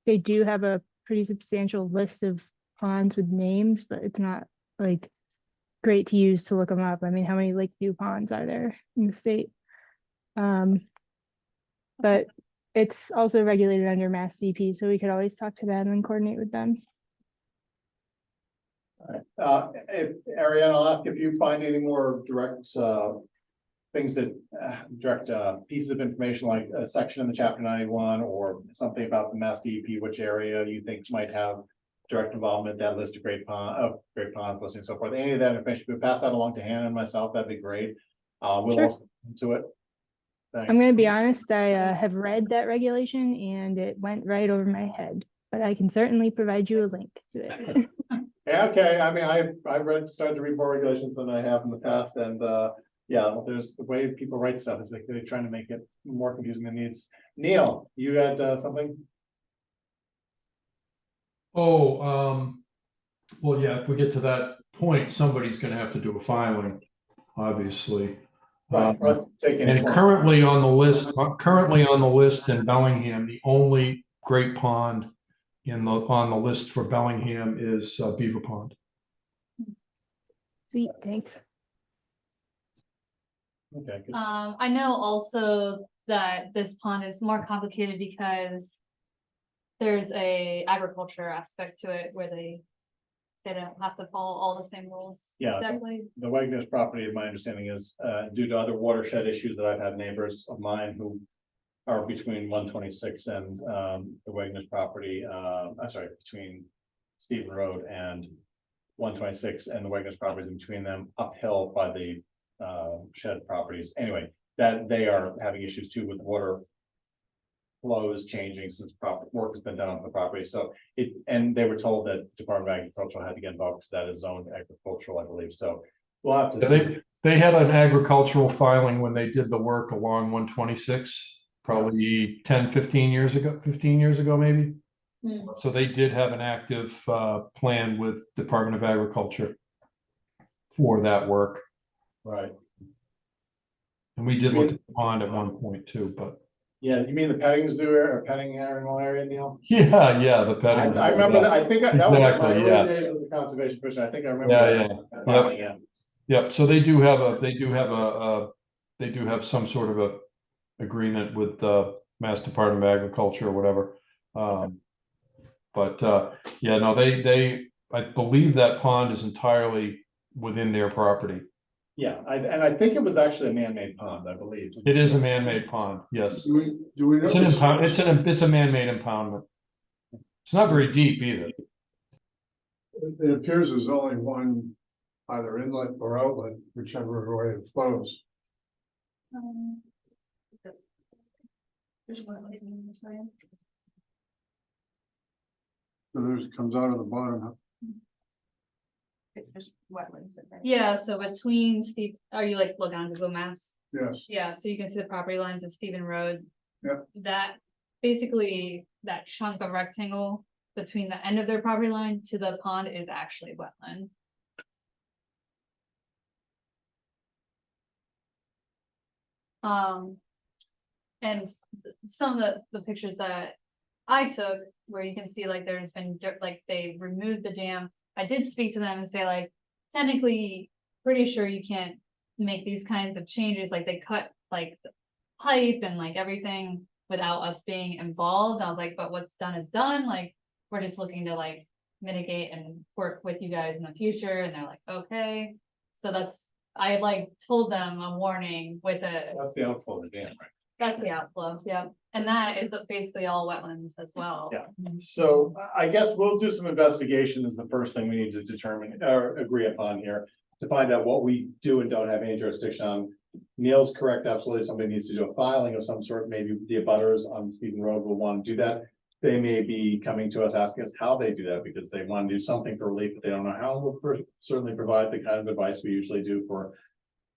They do have a pretty substantial list of ponds with names, but it's not like great to use to look them up. I mean, how many Lakeview ponds are there in the state? But it's also regulated under Mass DP, so we could always talk to them and coordinate with them. if Ariane, I'll ask if you find any more direct, things that, direct, pieces of information, like a section in the chapter 91 or something about the Mass DEP, which area you think might have direct involvement, that list of great ponds, listing and so forth. Any of that information, if you pass that along to Hannah and myself, that'd be great. We'll Sure. also into it. Thanks. I'm gonna be honest, I have read that regulation and it went right over my head, but I can certainly provide you a link to it. Yeah, okay, I mean, I've started to read more regulations than I have in the past, and, yeah, there's the way people write stuff, is like they're trying to make it more confusing than it needs. Neil, you had, something? Oh, well, yeah, if we get to that point, somebody's gonna have to do a filing, obviously. Right, for us to take any And more. currently on the list in Bellingham, the only great pond on the list for Bellingham is Beaver Pond. Sweet, thanks. Okay, good. I know also that this pond is more complicated because there's a agriculture aspect to it where they don't have to follow all the same rules. Yeah. Exactly. The Wagner's property, my understanding is, due to other watershed issues that I've had neighbors of mine who are between 126 and, the Wagner's property, I'm sorry, between Stephen Road and 126 and the Wagner's properties in between them uphill by the, shed properties. Anyway, that they are having issues too with water flows changing since work has been done on the property. So and they were told that Department of Agriculture had to get involved because that is zoned agricultural, I believe. So we'll have to see. They had an agricultural filing when they did the work along 126, probably 15 years ago, maybe. Hmm. So they did have an active plan with Department of Agriculture for that work. Right. And we did look at the pond at one point too, but Yeah, you mean the petting zoo or petting animal area, Neil? yeah, the petting. I remember that. I think that was my Exactly, early yeah. days of the conservation commission. I think I remember. Yeah, that. yeah. Yeah. Yep, so they do have some sort of a agreement with the Mass Department of Agriculture or whatever. Yeah, no, I believe that pond is entirely within their property. Yeah, and I think it was actually a man-made pond, I believe. It is a man-made pond, yes. Do we know? It's a man-made impoundment. It's not very deep either. It appears there's only one, either inlet or outlet, whichever way it flows. There's wetlands on the side. So there's, comes out of the bottom. It's just wetlands. in there. Yeah, so between Steve, are you like looking on Google Maps? Yes, Yeah, so you can see the property lines of Stephen Road. Yep. That, basically, that chunk of rectangle between the end of their property line to the pond is actually wetland. And some of the pictures that I took, where you can see like there's been dirt, like they removed the dam. I did speak to them and say like, technically, pretty sure you can't make these kinds of changes, like they cut like the pipe and like everything without us being involved. I was like, but what's done is done, like, we're just looking to like mitigate and work with you guys in the future, and they're like, okay. So that's, I like told them a warning with a, That's the outflow of the dam, right? that's the outflow, yeah, and that is basically all wetlands as well. Yeah. So I guess we'll do some investigation is the first thing we need to determine or agree upon here. To find out what we do and don't have any jurisdiction on. Neil's correct, absolutely, somebody needs to do a filing of some sort, maybe the abutters on Stephen Road will want to do that. They may be coming to us asking us how they do that, because they want to do something for relief, but they don't know how. We'll certainly provide the kind of advice we usually do for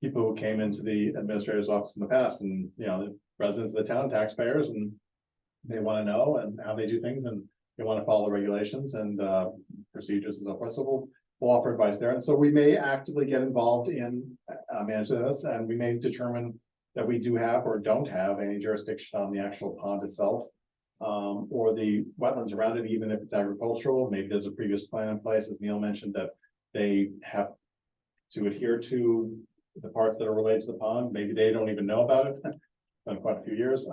people who came into the administrator's office in the past, and, you know, the residents of the town, taxpayers, and they want to know and how they do things, and they want to follow regulations and procedures and so forth. So we'll offer advice there. And so we may actively get involved in managing this, and we may determine that we do have or don't have any jurisdiction on the actual pond itself. Or the wetlands around it, even if it's agricultural. Maybe there's a previous plan in place, as Neil mentioned, that they have to adhere to the parts that are related to the pond. Maybe they don't even know about it. Been quite a few years.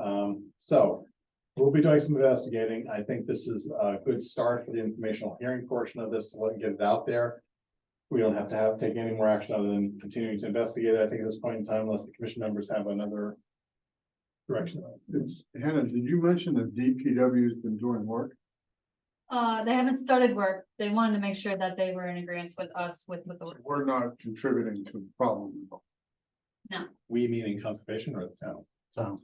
So we'll be doing some investigating. I think this is a good start for the informational hearing portion of this, to let get it out there. We don't have to take any more action other than continuing to investigate it, I think, at this point in time, unless the commission members have another direction. it's, Hannah, did you mention that DPW has been doing work? They haven't started work. They wanted to make sure that they were in agreement with us with the work. We're not contributing to the problem. We meaning conservation or the town? So,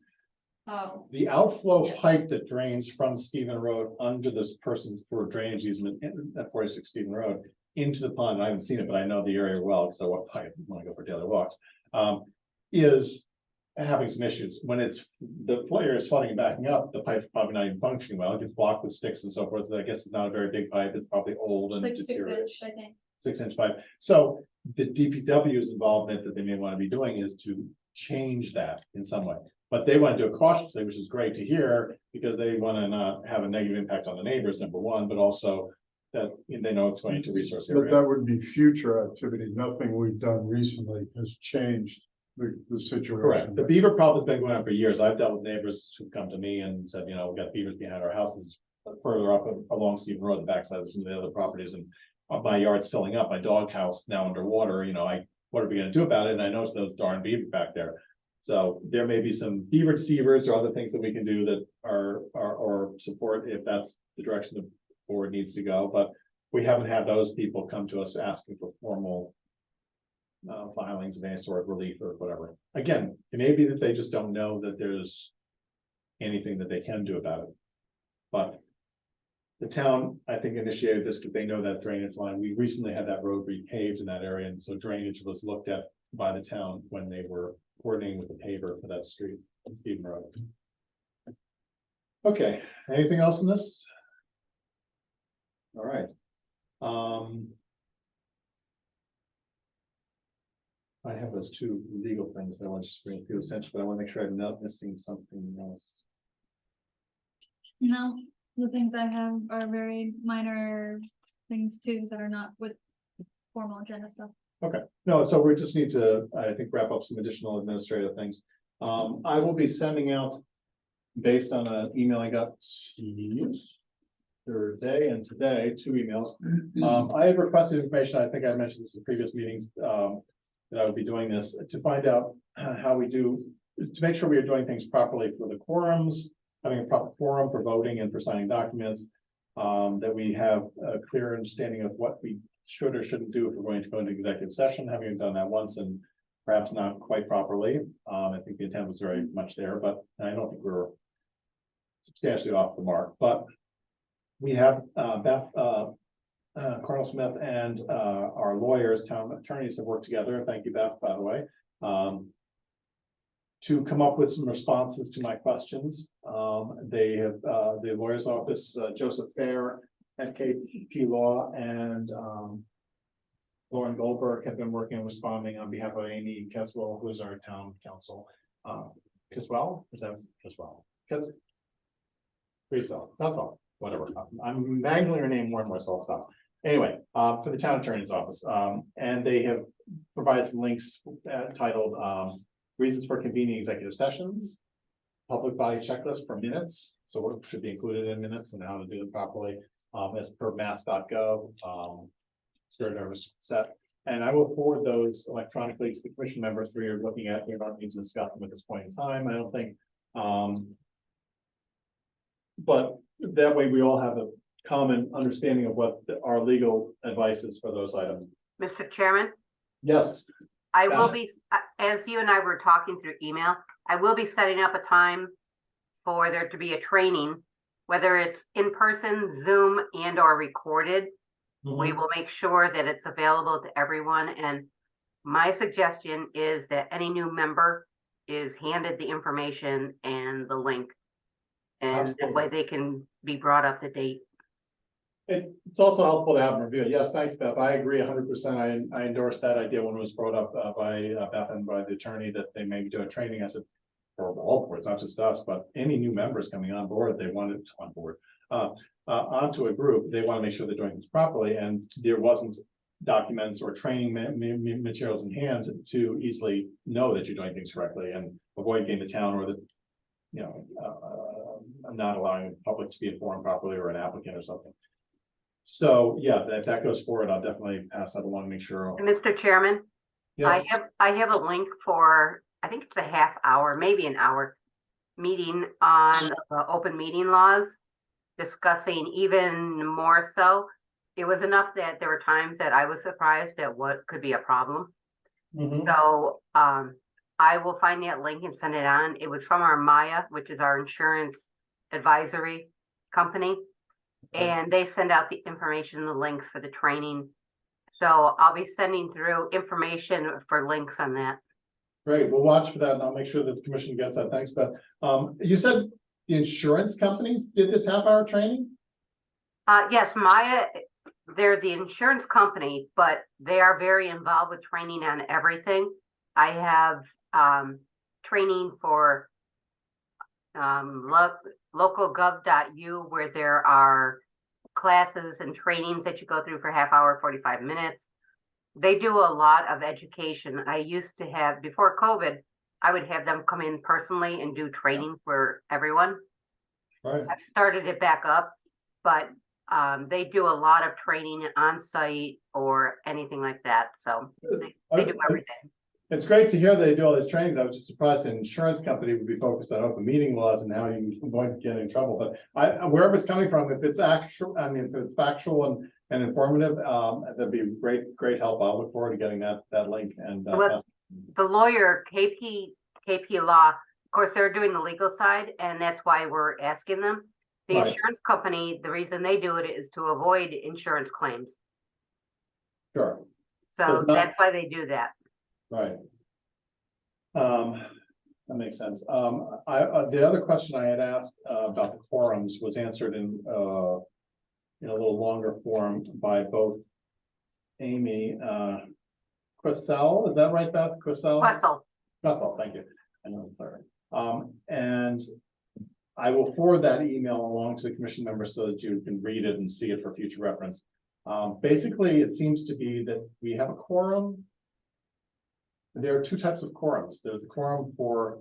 Oh, The outflow Yeah. pipe that drains from Stephen Road under this person's for drainage easement at 46 Stephen Road into the pond, I haven't seen it, but I know the area well, because I walk by it when I go for daily walks, is having some issues. When it's, the flow area is flooding and backing up, the pipe's probably not even functioning well. It gets blocked with sticks and so forth. I guess it's not a very big pipe. It's probably old it's and like 6 deteriorated. inch, I think. 6-inch pipe. So the DPW's involvement that they may want to be doing is to change that in some way. But they want to do it cautiously, which is great to hear, because they want to not have a negative impact on the neighbors, number one, but also that they know it's going to resource but area. that would be future activity. Nothing we've done recently has changed the situation. Correct. The beaver problem has been going on for years. I've dealt with neighbors who come to me and said, you know, we got beavers behind our houses further up along Stephen Road, the backside of some of the other properties, and my yard's filling up, my dog house now underwater, you know, what are we gonna do about it? And I noticed those darn beaver back there. So there may be some beaver deceivers or other things that we can do that are or support if that's the direction the board needs to go, but we haven't had those people come to us asking for formal filings of any sort of relief or whatever. Again, it may be that they just don't know that there's anything that they can do about it. But the town, I think, initiated this because they know that drainage line. We recently had that road repaved in that area, and so drainage was looked at by the town when they were coordinating with the paver for that street, Stephen Road. Okay, anything else in this? All right. I have those two legal things that I want to just bring to your attention, but I want to make sure I'm not missing something else. No, the things I have are very minor things too, that are not with formal agenda stuff. Okay, no, so we just need to, I think, wrap up some additional administrative things. I will be sending out, based on an email I got Thursday and today, 2 emails. I have requested information, I think I mentioned this in previous meetings, that I would be doing this, to find out how we do, to make sure we are doing things properly for the quorums, having a proper quorum for voting and for signing documents, that we have a clear understanding of what we should or shouldn't do if we're going to go into executive session, having done that once and perhaps not quite properly. I think the intent was very much there, but I don't think we're substantially off the mark, but we have, Beth, Colonel Smith and, our lawyers, town attorneys have worked together. Thank you, Beth, by the way. To come up with some responses to my questions. They have, the lawyer's office, Joseph Fair at KP Law and, Lauren Goldberg have been working and responding on behalf of Amy Caswell, who is our town council. Caswell, is that Caswell? That's all, whatever. I'm mangling her name more and more, so I'll stop. Anyway, for the town attorney's office, and they have provided some links titled, reasons for convening executive sessions, public body checklist for minutes, so what should be included in minutes and how to do it properly, as per mass.gov, spirit nervous set. And I will forward those electronically to the commission members who you're looking at. We don't need to discuss them at this point in time, I don't think. But that way we all have a common understanding of what our legal advice is for those items. Mr. Chairman, Yes, I will be, as you and I were talking through email, I will be setting up a time for there to be a training, whether it's in person, Zoom, and or recorded. We will make sure that it's available to everyone. And my suggestion is that any new member is handed the information and the link. And that way they can be brought up to date. It's also helpful to have them review it. Yes, thanks, Beth. I agree 100%. I endorsed that idea when it was brought up by Beth and by the attorney that they may do a training. I said, for all boards, not just us, but any new members coming on board, they want it on board. Onto a group, they want to make sure they're doing things properly, and there wasn't documents or training materials in hand to easily know that you're doing things correctly and avoid getting the town or the, you know, not allowing the public to be informed properly or an applicant or something. So yeah, if that goes forward, I'll definitely pass that along, make sure. Mr. Chairman, Yes, I have a link for, I think it's a half hour, maybe an hour meeting on open meeting laws, discussing even more so. It was enough that there were times that I was surprised at what could be a problem. Mhm. So I will find that link and send it on. It was from our Maya, which is our insurance advisory company. And they send out the information, the links for the training. So I'll be sending through information for links on that. Great, we'll watch for that and I'll make sure that the commission gets that. Thanks, Beth. You said the insurance companies did this half-hour training? Yes, Maya, they're the insurance company, but they are very involved with training on everything. I have training for localgov.u where there are classes and trainings that you go through for half hour, 45 minutes. They do a lot of education. I used to have, before COVID, I would have them come in personally and do training for everyone. Right. I've started it back up, but they do a lot of training on site or anything like that. So they do everything. It's great to hear they do all these trainings. I was just surprised an insurance company would be focused on open meeting laws and how you avoid getting in trouble. But wherever it's coming from, if it's actual, I mean, if it's factual and informative, that'd be great help. I'll look forward to getting that link and. The lawyer, KP Law, of course, they're doing the legal side, and that's why we're asking them. The Right. insurance company, the reason they do it is to avoid insurance claims. Sure, So it's not- that's why they do that. right. That makes sense. The other question I had asked about the quorums was answered in a little longer form by both Amy, Questel, is that right, Beth? Questel? Wessel, Thank you. I know, sorry. And I will forward that email along to the commission members so that you can read it and see it for future reference. Basically, it seems to be that we have a quorum. There are two types of quorums. There's a quorum for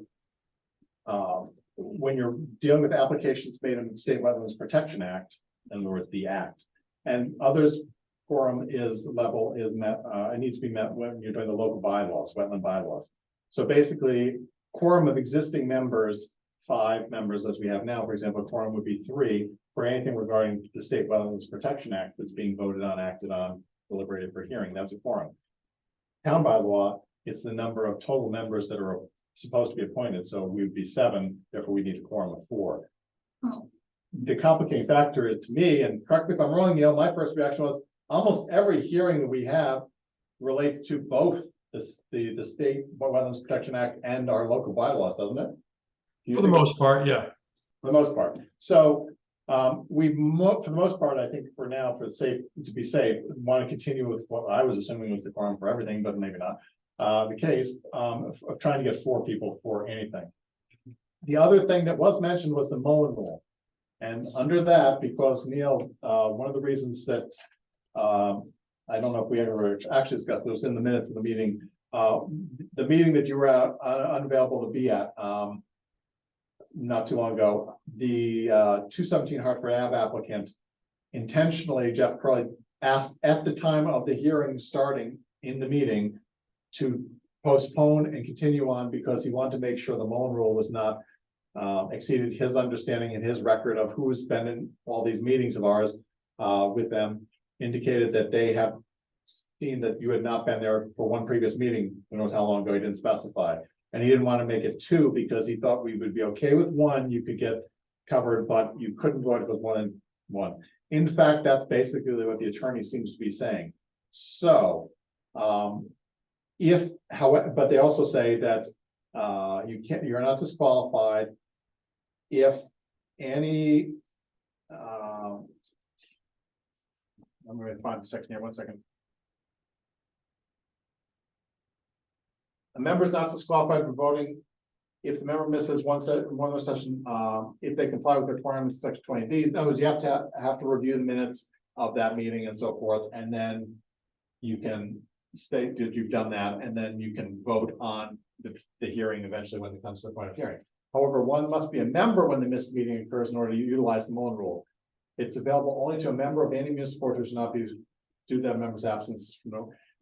when you're dealing with applications made in the State Wetlands Protection Act, in other words, the act, and others quorum is met, it needs to be met when you're doing the local bylaws, wetland bylaws. So basically, quorum of existing members, 5 members as we have now, for example, quorum would be 3 for anything regarding the State Wetlands Protection Act that's being voted on, acted on, deliberated for hearing. That's a quorum. Town by law, it's the number of total members that are supposed to be appointed. So we would be 7, therefore we need a quorum of 4. the complicating factor to me, and correct me if I'm wrong, Neil, my first reaction was almost every hearing that we have relates to both the state Wetlands Protection Act and our local bylaws, doesn't it? Do you For the think- most part, yeah. For the most part. So for the most part, I think for now, to be safe, want to continue with what I was assuming was the quorum for everything, but maybe not. The case of trying to get 4 people for anything. The other thing that was mentioned was the Mullen Rule. And under that, because Neil, one of the reasons that I don't know if we ever actually discussed, it was in the minutes of the meeting, the meeting that you were unavailable to be at not too long ago, the 217 Hartford Ave applicant intentionally, Jeff Curley asked at the time of the hearing starting in the meeting to postpone and continue on because he wanted to make sure the Mullen Rule was not exceeded his understanding and his record of who's been in all these meetings of ours with them, indicated that they have seen that you had not been there for one previous meeting, who knows how long ago, he didn't specify. And he didn't want to make it 2 because he thought we would be okay with 1, you could get covered, but you couldn't vote if it was more than 1. In fact, that's basically what the attorney seems to be saying. So, however, but they also say that you're not disqualified if any, I'm going to find a second here, 1 second. A member is not disqualified from voting if the member misses one other session, if they comply with the requirements of section 20D. In other words, you have to review the minutes of that meeting and so forth, and then you can state that you've done that, and then you can vote on the hearing eventually when it comes to the point of hearing. However, one must be a member when the missed meeting occurs in order to utilize the Mullen Rule. It's available only to a member of any municipal board who should not be due to that member's absence.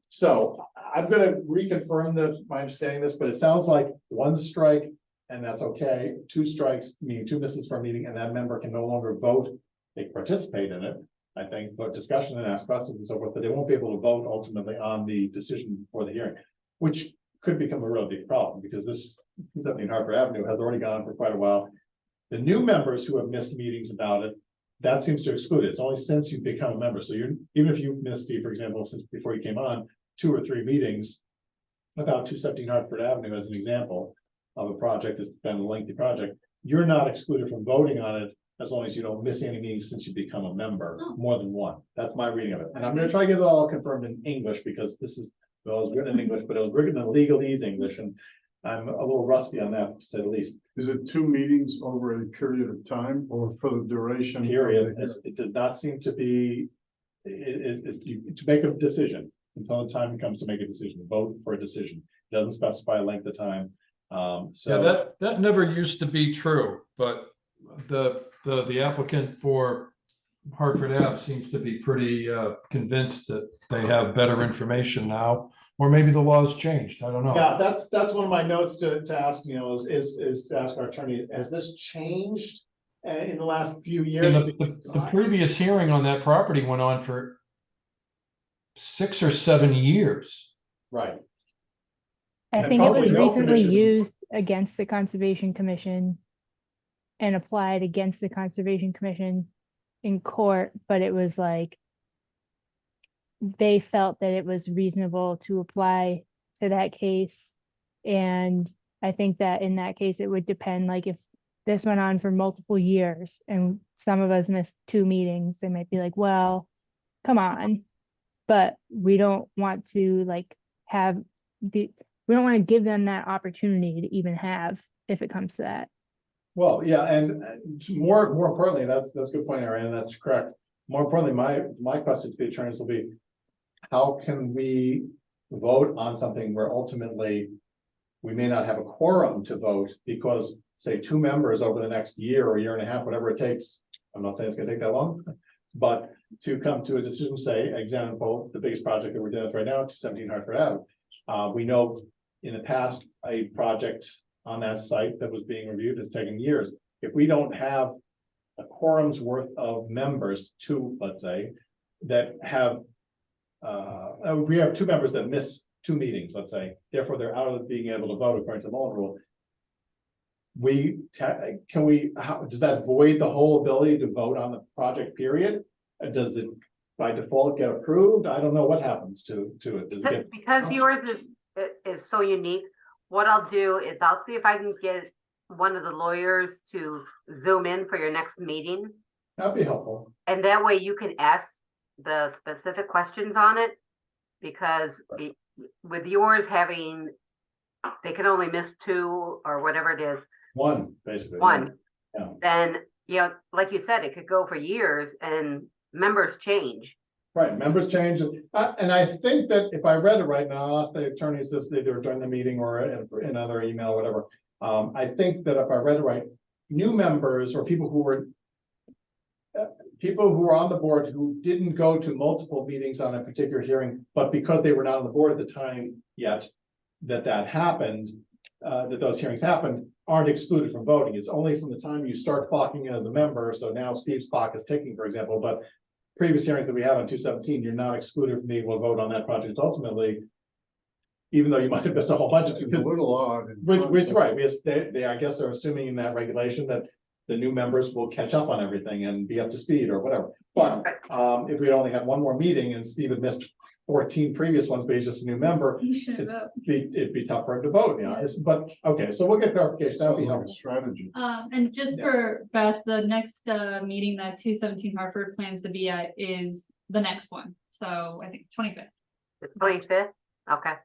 So I'm going to reconfirm this, my understanding of this, but it sounds like 1 strike and that's okay. 2 strikes, meaning 2 misses for a meeting, and that member can no longer vote. They can participate in it, I think, but discussion and ask questions and so forth, but they won't be able to vote ultimately on the decision for the hearing, which could become a real big problem because this 17 Hartford Avenue has already gone on for quite a while. The new members who have missed meetings about it, that seems to exclude it. It's only since you've become a member. So even if you missed, for example, since before you came on, 2 or 3 meetings about 217 Hartford Avenue as an example of a project that's been a lengthy project, you're not excluded from voting on it as long as you don't miss any meetings since you become a member, more than 1. That's my reading of it. And I'm going to try to get it all confirmed in English because this is, well, it was written in English, but it was written in legalese English, and I'm a little rusty on that, to say the least. Is it 2 meetings over a period of time or for the duration? Period. It does not seem to be, to make a decision until the time comes to make a decision, vote for a decision. It doesn't specify a length of time. So Yeah, that never used to be true, but the applicant for Hartford Ave seems to be pretty convinced that they have better information now, or maybe the law's changed. I don't know. yeah, that's one of my notes to ask, is to ask our attorney, has this changed in the last few years? The previous hearing on that property went on for 6 or 7 years. Right. I And think it was probably no recently commission- used against the Conservation Commission and applied against the Conservation Commission in court, but it was like they felt that it was reasonable to apply to that case. And I think that in that case, it would depend, like if this went on for multiple years and some of us missed 2 meetings, they might be like, well, come on. But we don't want to we don't want to give them that opportunity to even have if it comes to that. Well, yeah, and more importantly, that's a good point, Ariane, that's correct. More importantly, my question to the attorneys will be, how can we vote on something where ultimately we may not have a quorum to vote because, say, 2 members over the next year or year and a half, whatever it takes, I'm not saying it's gonna take that long, but to come to a decision, say, example, the biggest project that we're dealing with right now, 217 Hartford Ave. We know in the past, a project on that site that was being reviewed has taken years. If we don't have a quorum's worth of members, 2, let's say, that have, we have 2 members that miss 2 meetings, let's say, therefore they're out of being able to vote according to the Mullen Rule. can we, how, does that void the whole ability to vote on the project period? Does it by default get approved? I don't know what happens to it. Does it get? Because yours is so unique, what I'll do is I'll see if I can get one of the lawyers to zoom in for your next meeting. That'd be helpful. And that way you can ask the specific questions on it. Because with yours having, they can only miss 2 or whatever it is, One, basically. one. Yeah. Then, like you said, it could go for years and members change. Right, members change, and I think that if I read it right now, I'll ask the attorneys this either during the meeting or in another email, or whatever. I think that if I read it right, new members or people who were on the board who didn't go to multiple meetings on a particular hearing, but because they were not on the board at the time yet, that happened, that those hearings happened, aren't excluded from voting. It's only from the time you start clocking in as a member. So now Steve's clock is ticking, for example, but previous hearings that we had on 217, you're not excluded from being able to vote on that project ultimately, even though you might have missed a whole bunch of. It's a little odd. in Which, concept. right, they, I guess they're assuming in that regulation that the new members will catch up on everything and be up to speed or whatever. But, if we only had one more meeting and Steve had missed 14 previous ones, but he's just a new member, You should vote. it'd be tough for him to vote, but, okay, so we'll get clarification, that'll be Sounds like a helpful. strategy. And just Yeah. for Beth, the next meeting that 217 Hartford plans to be at is the next one. So I think 25th. The 25th, okay.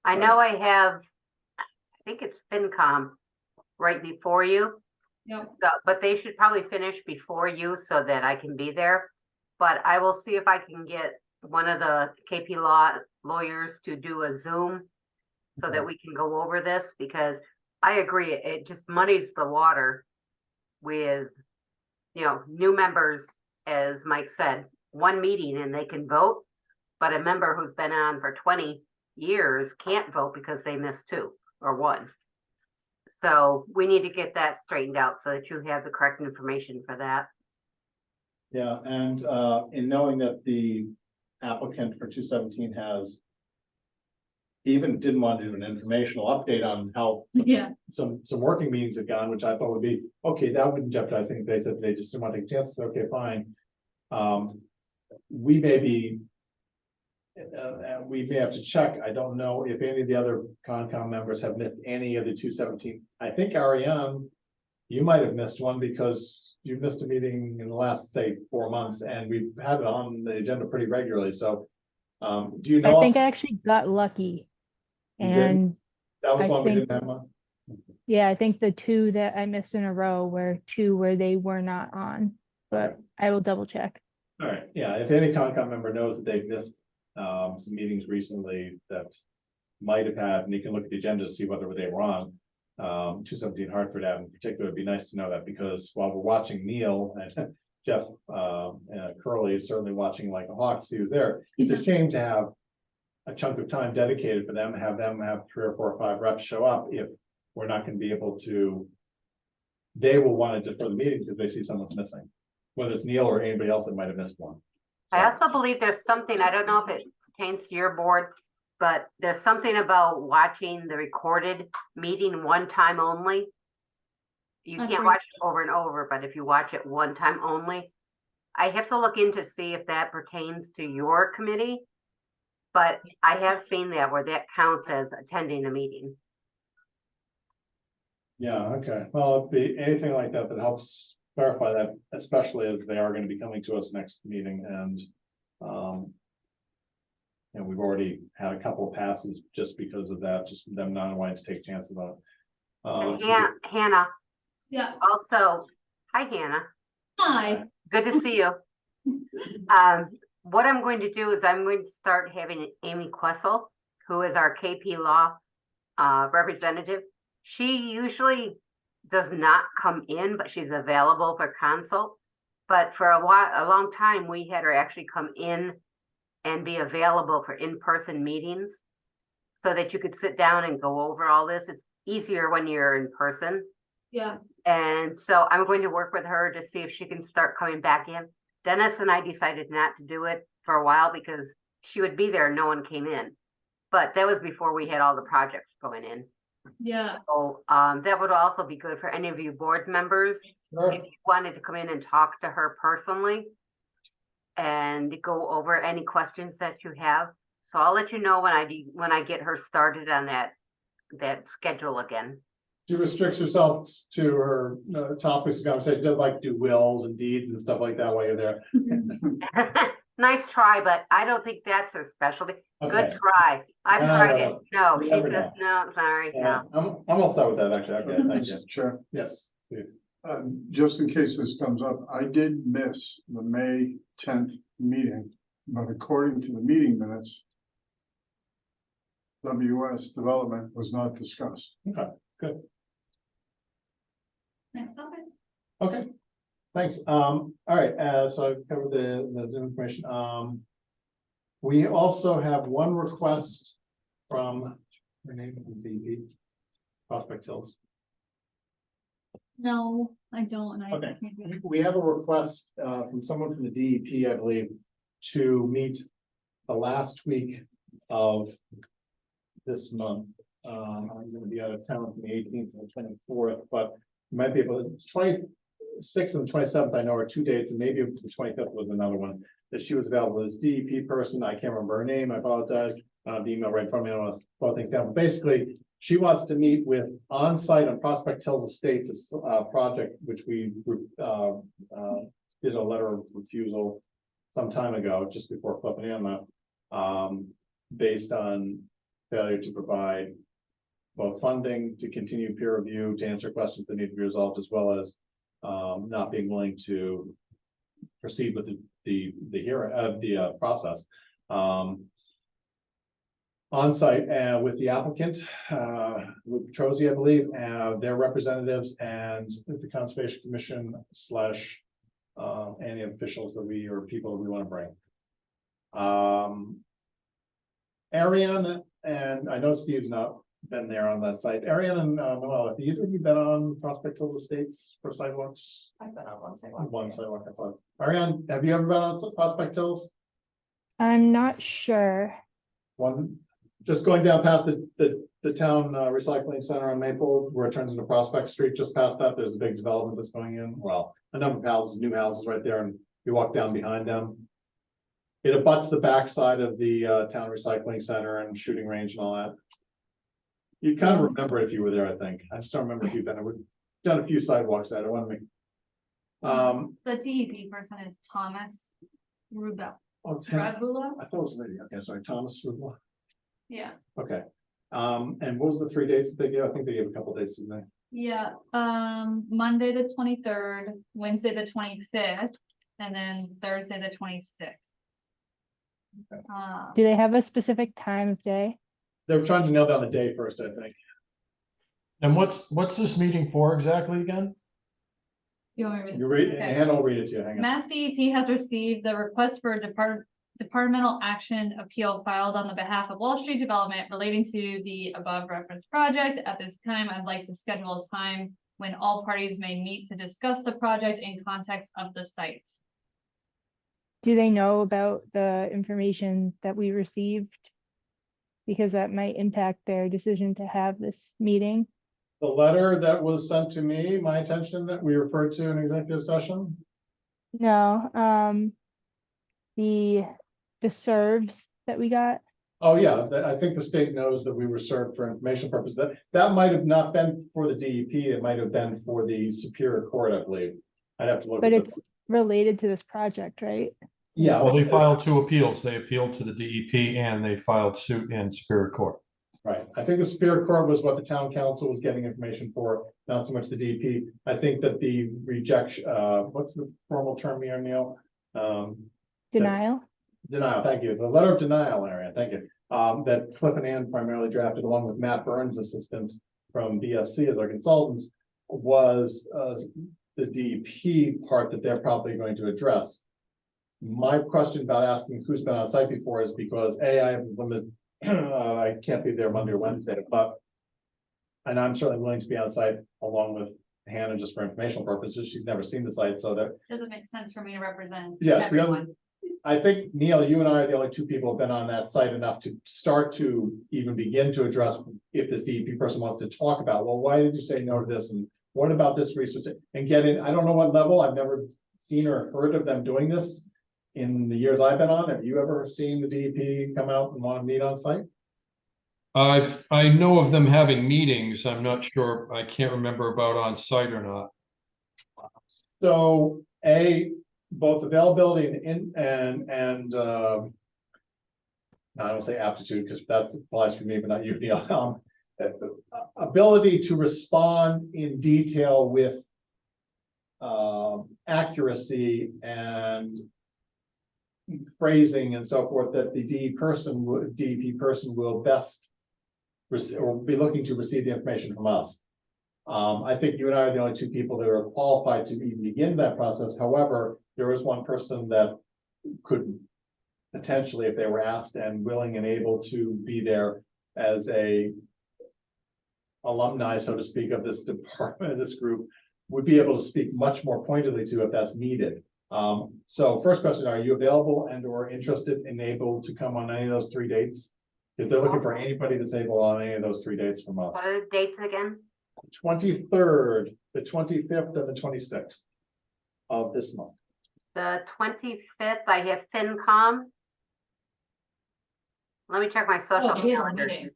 I know I think it's FinCom right before you. Yep. But they should probably finish before you so that I can be there. But I will see if I can get one of the KP Law lawyers to do a Zoom so that we can go over this, because I agree, it just muddies the water with, new members, as Mike said, one meeting and they can vote, but a member who's been on for 20 years can't vote because they missed 2 or 1. So we need to get that straightened out so that you have the correct information for that. Yeah, and in knowing that the applicant for 217 has even didn't want to do an informational update on how Yeah. some working meetings have gone, which I thought would be, okay, that wouldn't jeopardize things. They said they just didn't want to take chances. Okay, fine. We may have to check. I don't know if any of the other Concom members have missed any of the 217. I think Ariane, you might have missed one because you missed a meeting in the last, say, 4 months, and we've had it on the agenda pretty regularly. So, do you know? I think I actually got lucky. You did? And That was I one we think- didn't have on. yeah, I think the 2 that I missed in a row were 2 where they were not on, but I will double check. All right, yeah, if any Concom member knows that they've missed some meetings recently that might have had, and you can look at the agenda to see whether they were on. 217 Hartford Ave in particular, it'd be nice to know that, because while we're watching Neil and Jeff Curley is certainly watching like a hawk to see who's there. It's a shame to have a chunk of time dedicated for them, have 3 or 4 or 5 reps show up if we're not going to be able to. They will want to defer the meeting because they see someone's missing, whether it's Neil or anybody else that might have missed one. I also believe there's something, I don't know if it pertains to your board, but there's something about watching the recorded meeting one time only. You can't Agreed. watch it over and over, but if you watch it one time only, I have to look in to see if that pertains to your committee. But I have seen that where that counts as attending a meeting. Yeah, okay, well, it'd be anything like that that helps clarify that, especially as they are going to be coming to us next meeting, and we've already had a couple of passes just because of that, just them not wanting to take chances on it. And Hannah, Yeah. also, hi Hannah, Hi. good to see you. What I'm going to do is I'm going to start having Amy Quessel, who is our KP Law representative. She usually does not come in, but she's available for consult. But for a long time, we had her actually come in and be available for in-person meetings so that you could sit down and go over all this. It's easier when you're in person. Yeah. And so I'm going to work with her to see if she can start coming back in. Dennis and I decided not to do it for a while because she would be there and no one came in. But that was before we had all the projects going in. Yeah, So, that would also be good for any of you board members, Sure. if you wanted to come in and talk to her personally. And go over any questions that you have. So I'll let you know when I get her started on that schedule again. She restricts herself to her topics of conversation, doesn't like do wills and deeds and stuff like that while you're there. Nice try, but I don't think that's her specialty. Good Okay. try. I've No, tried no, it. No, you she never says, no, sorry, no. I'm all set with that, actually. Okay, thank you. Mr. Chair, Yes. Steve. just in case this comes up, I did miss the May 10th meeting, but according to the meeting minutes, WS development was not discussed. next topic. Okay, thanks. All right, so I've covered the Zoom information. We also have one request from, her name is VP, Prospect Hills. No, I don't, and I Okay. can't do it. We have a request from someone from the DEP, I believe, to meet the last week of this month. I'm gonna be out of town from the 18th and the 24th, but might be able to, 26th and 27th, I know are 2 dates, and maybe it was the 25th was another one that she was available. This DEP person, I can't remember her name, I apologize. The email right in front of me, I don't want to slow things down, but basically, she wants to meet with on-site on Prospect Hills Estates, a project which we did a letter of refusal some time ago, just before Cliff and Anna, based on failure to provide both funding to continue peer review, to answer questions that need to be resolved, as well as not being willing to proceed with the hearing of the process. On site with the applicant, with Trozy, I believe, their representatives, and the Conservation Commission / any officials that we or people that we want to bring. Ariane, and I know Steve's not been there on that site. Ariane and Noel, have either of you been on Prospect Hills Estates for sidewalks? I've been on one sidewalk. One sidewalk, I thought. Ariane, have you ever been on Prospect Hills? I'm not sure. One, just going down past the town recycling center on Maple, where it turns into Prospect Street, just past that, there's a big development that's going in. Well, a number of houses, new houses right there, and you walk down behind them. It abuts the backside of the town recycling center and shooting range and all that. You kind of remember if you were there, I think. I just don't remember if you've been, we've done a few sidewalks at it. I want to make. The DEP person is Thomas Rubel. Oh, it's him. Radula? I thought it was a lady. Okay, sorry, Thomas. Yeah, Okay. And what was the 3 dates that they gave? I think they gave a couple dates, didn't they? yeah, Monday the 23rd, Wednesday the 25th, and then Thursday the 26th. Okay. Do they have a specific time of day? They were trying to nail down the day first, I think. And what's this meeting for exactly again? You want me to You read, Okay. Hannah will read it to you. Hang on. Mass DEP has received the request for a departmental action appeal filed on the behalf of Wall Street Development relating to the above referenced project. At this time, I'd like to schedule a time when all parties may meet to discuss the project in context of the site. Do they know about the information that we received? Because that might impact their decision to have this meeting. The letter that was sent to me, my attention, that we referred to in executive session. No, the serves that we got. Oh, yeah, I think the state knows that we were served for information purposes. That might have not been for the DEP, it might have been for the Superior Court, I believe. I'd have to look. But at it's related to this project, right? Yeah. Well, they filed 2 appeals. They appealed to the DEP and they filed suit in Superior Court. Right, I think the Superior Court was what the town council was getting information for, not so much the DEP. I think that the rejection, what's the formal term here, Neil? Denial. Denial, thank you. The letter of denial, Arian, thank you. That Cliff and Ann primarily drafted along with Matt Burns' assistance from BSC as our consultants was the DEP part that they're probably going to address. My question about asking who's been on site before is because I have limited, I can't be there Monday or Wednesday, but and I'm certainly willing to be on site along with Hannah just for informational purposes. She's never seen the site, so that Doesn't make sense for me to represent yes, everyone. I think, Neil, you and I are the only two people who've been on that site enough to start to even begin to address if this DEP person wants to talk about, well, why did you say no to this? And what about this research? And get in, I don't know what level, I've never seen or heard of them doing this in the years I've been on. Have you ever seen the DEP come out and want to meet on site? I know of them having meetings. I'm not sure. I can't remember about on site or not. So both availability I don't say aptitude because that applies for me, but not you, Neil. Ability to respond in detail with accuracy and phrasing and so forth that the DEP person will best or be looking to receive the information from us. I think you and I are the only two people that are qualified to even begin that process. However, there is one person that could potentially, if they were asked and willing and able to be there as a alumni, so to speak, of this department, of this group, would be able to speak much more pointedly to if that's needed. So first question, are you available and or interested and able to come on any of those 3 dates? If they're looking for anybody that's able on any of those 3 dates from us. What are the dates again? 23rd, the 25th, and the 26th of this month. The 25th, I have FinCom. Let me check my social Oh, we have our calendar. meeting.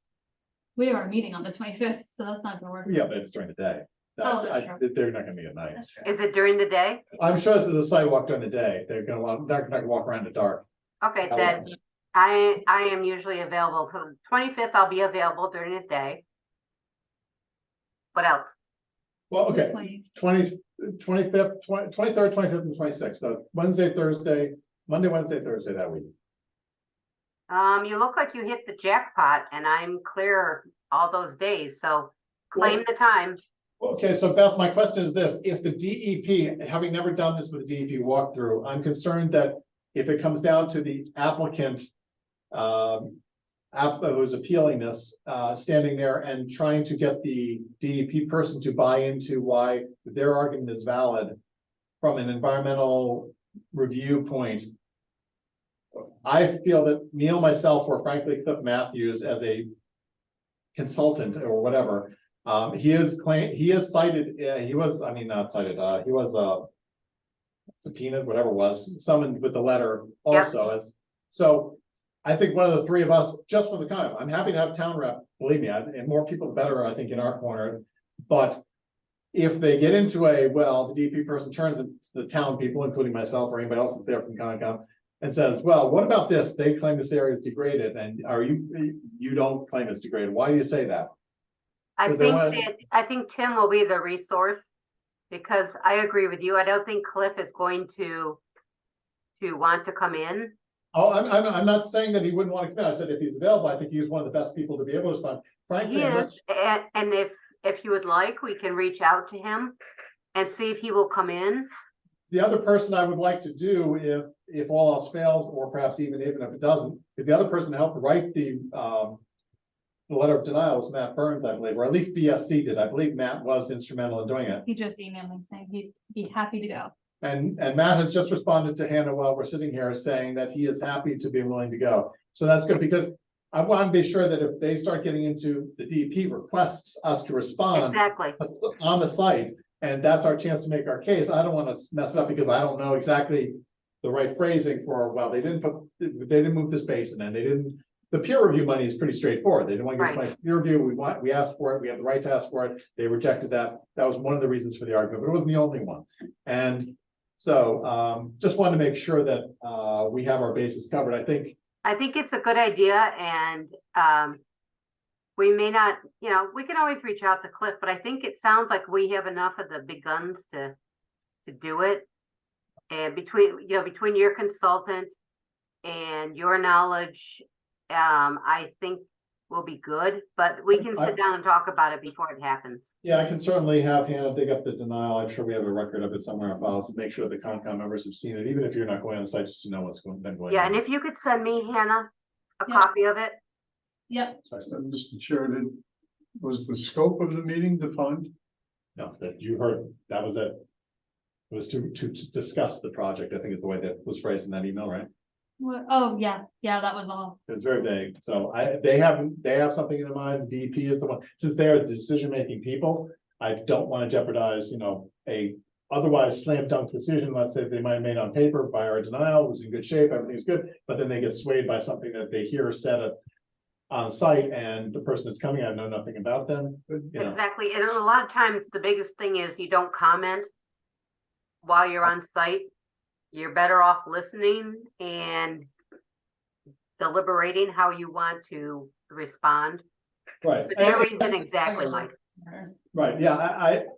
We have our meeting on the 25th, so that's not gonna work. Yeah, but it's during the day. Oh, that's They're not gonna meet at night. That's true. Is it during the day? I'm sure this is a sidewalk during the day. They're not gonna walk around in the dark. Okay, Oh, then I am usually available for the 25th. I'll be available during the day. What else? Well, okay, 20th. 25th, 23rd, 25th, and 26th. So Monday, Wednesday, Thursday that week. You look like you hit the jackpot and I'm clear all those days, so claim the time. Okay, so Beth, my question is this, if the DEP, having never done this with the DEP walkthrough, I'm concerned that if it comes down to the applicant, who's appealing this, standing there and trying to get the DEP person to buy into why their argument is valid from an environmental review point, I feel that Neil, myself, or frankly Cliff Matthews as a consultant or whatever, he is cited, he was subpoenaed, whatever it was, summoned with the letter also as, so I think one of the three of us, just for the comment, I'm happy to have town rep, believe me, and more people the better, I think, in our corner, but if they get into well, the DP person turns to the town people, including myself or anybody else that's there from Concom, and says, well, what about this? They claim this area is degraded, and you don't claim it's degraded. Why do you say that? I 'Cause they think wanna- I think Tim will be the resource because I agree with you. I don't think Cliff is going to want to come in. Oh, I'm not saying that he wouldn't want to come in. I said if he's available, I think he's one of the best people to be able to respond. Frankly, He I'm not- is, and if you would like, we can reach out to him and see if he will come in. the other person I would like to do, if all else fails, or perhaps even if it doesn't, if the other person to help write the letter of denial was Matt Burns, I believe, or at least BSC did. I believe Matt was instrumental in doing it. He just emailed me saying he'd be happy to go. And Matt has just responded to Hannah while we're sitting here saying that he is happy to be willing to go. So that's good because I want to be sure that if they start getting into the DEP requests us to respond Exactly. on the site, and that's our chance to make our case, I don't want to mess it up because I don't know exactly the right phrasing for, well, they didn't move this basin and they didn't, the peer review money is pretty straightforward. They didn't want to give us money for peer review. We asked for it. We have the right to ask for it. They rejected that. That was one of the reasons for the argument, but it wasn't the only one. And so just wanted to make sure that we have our bases covered. I think it's a good idea and we may not, we can always reach out to Cliff, but I think it sounds like we have enough of the big guns to do it. And between your consultant and your knowledge, I think we'll be good, but we can sit down and talk about it before it happens. Yeah, I can certainly have Hannah dig up the denial. I'm sure we have a record of it somewhere in files to make sure the Concom members have seen it, even if you're not going on site, just to know what's been going on. Yeah, and if you could send me, Hannah, a Yeah. copy of it. Yep, Mr. Chair, was the scope of the meeting defined? No, that you heard, that was it. It was to discuss the project, I think is the way that was phrased in that email, right? What, oh, yeah, that was all. It's very vague, so they have something in mind, DEP is the one, since they're the decision-making people. I don't wanna jeopardize, a otherwise slam dunk decision, let's say they might have made on paper by our denial, was in good shape, everything's good, but then they get swayed by something that they hear said on site, and the person that's coming, I know nothing about them, Exactly, and a lot of times the biggest thing is you don't comment while you're on site. You're better off listening and deliberating how you want to respond. right. But their reason exactly, Mike. Right, yeah,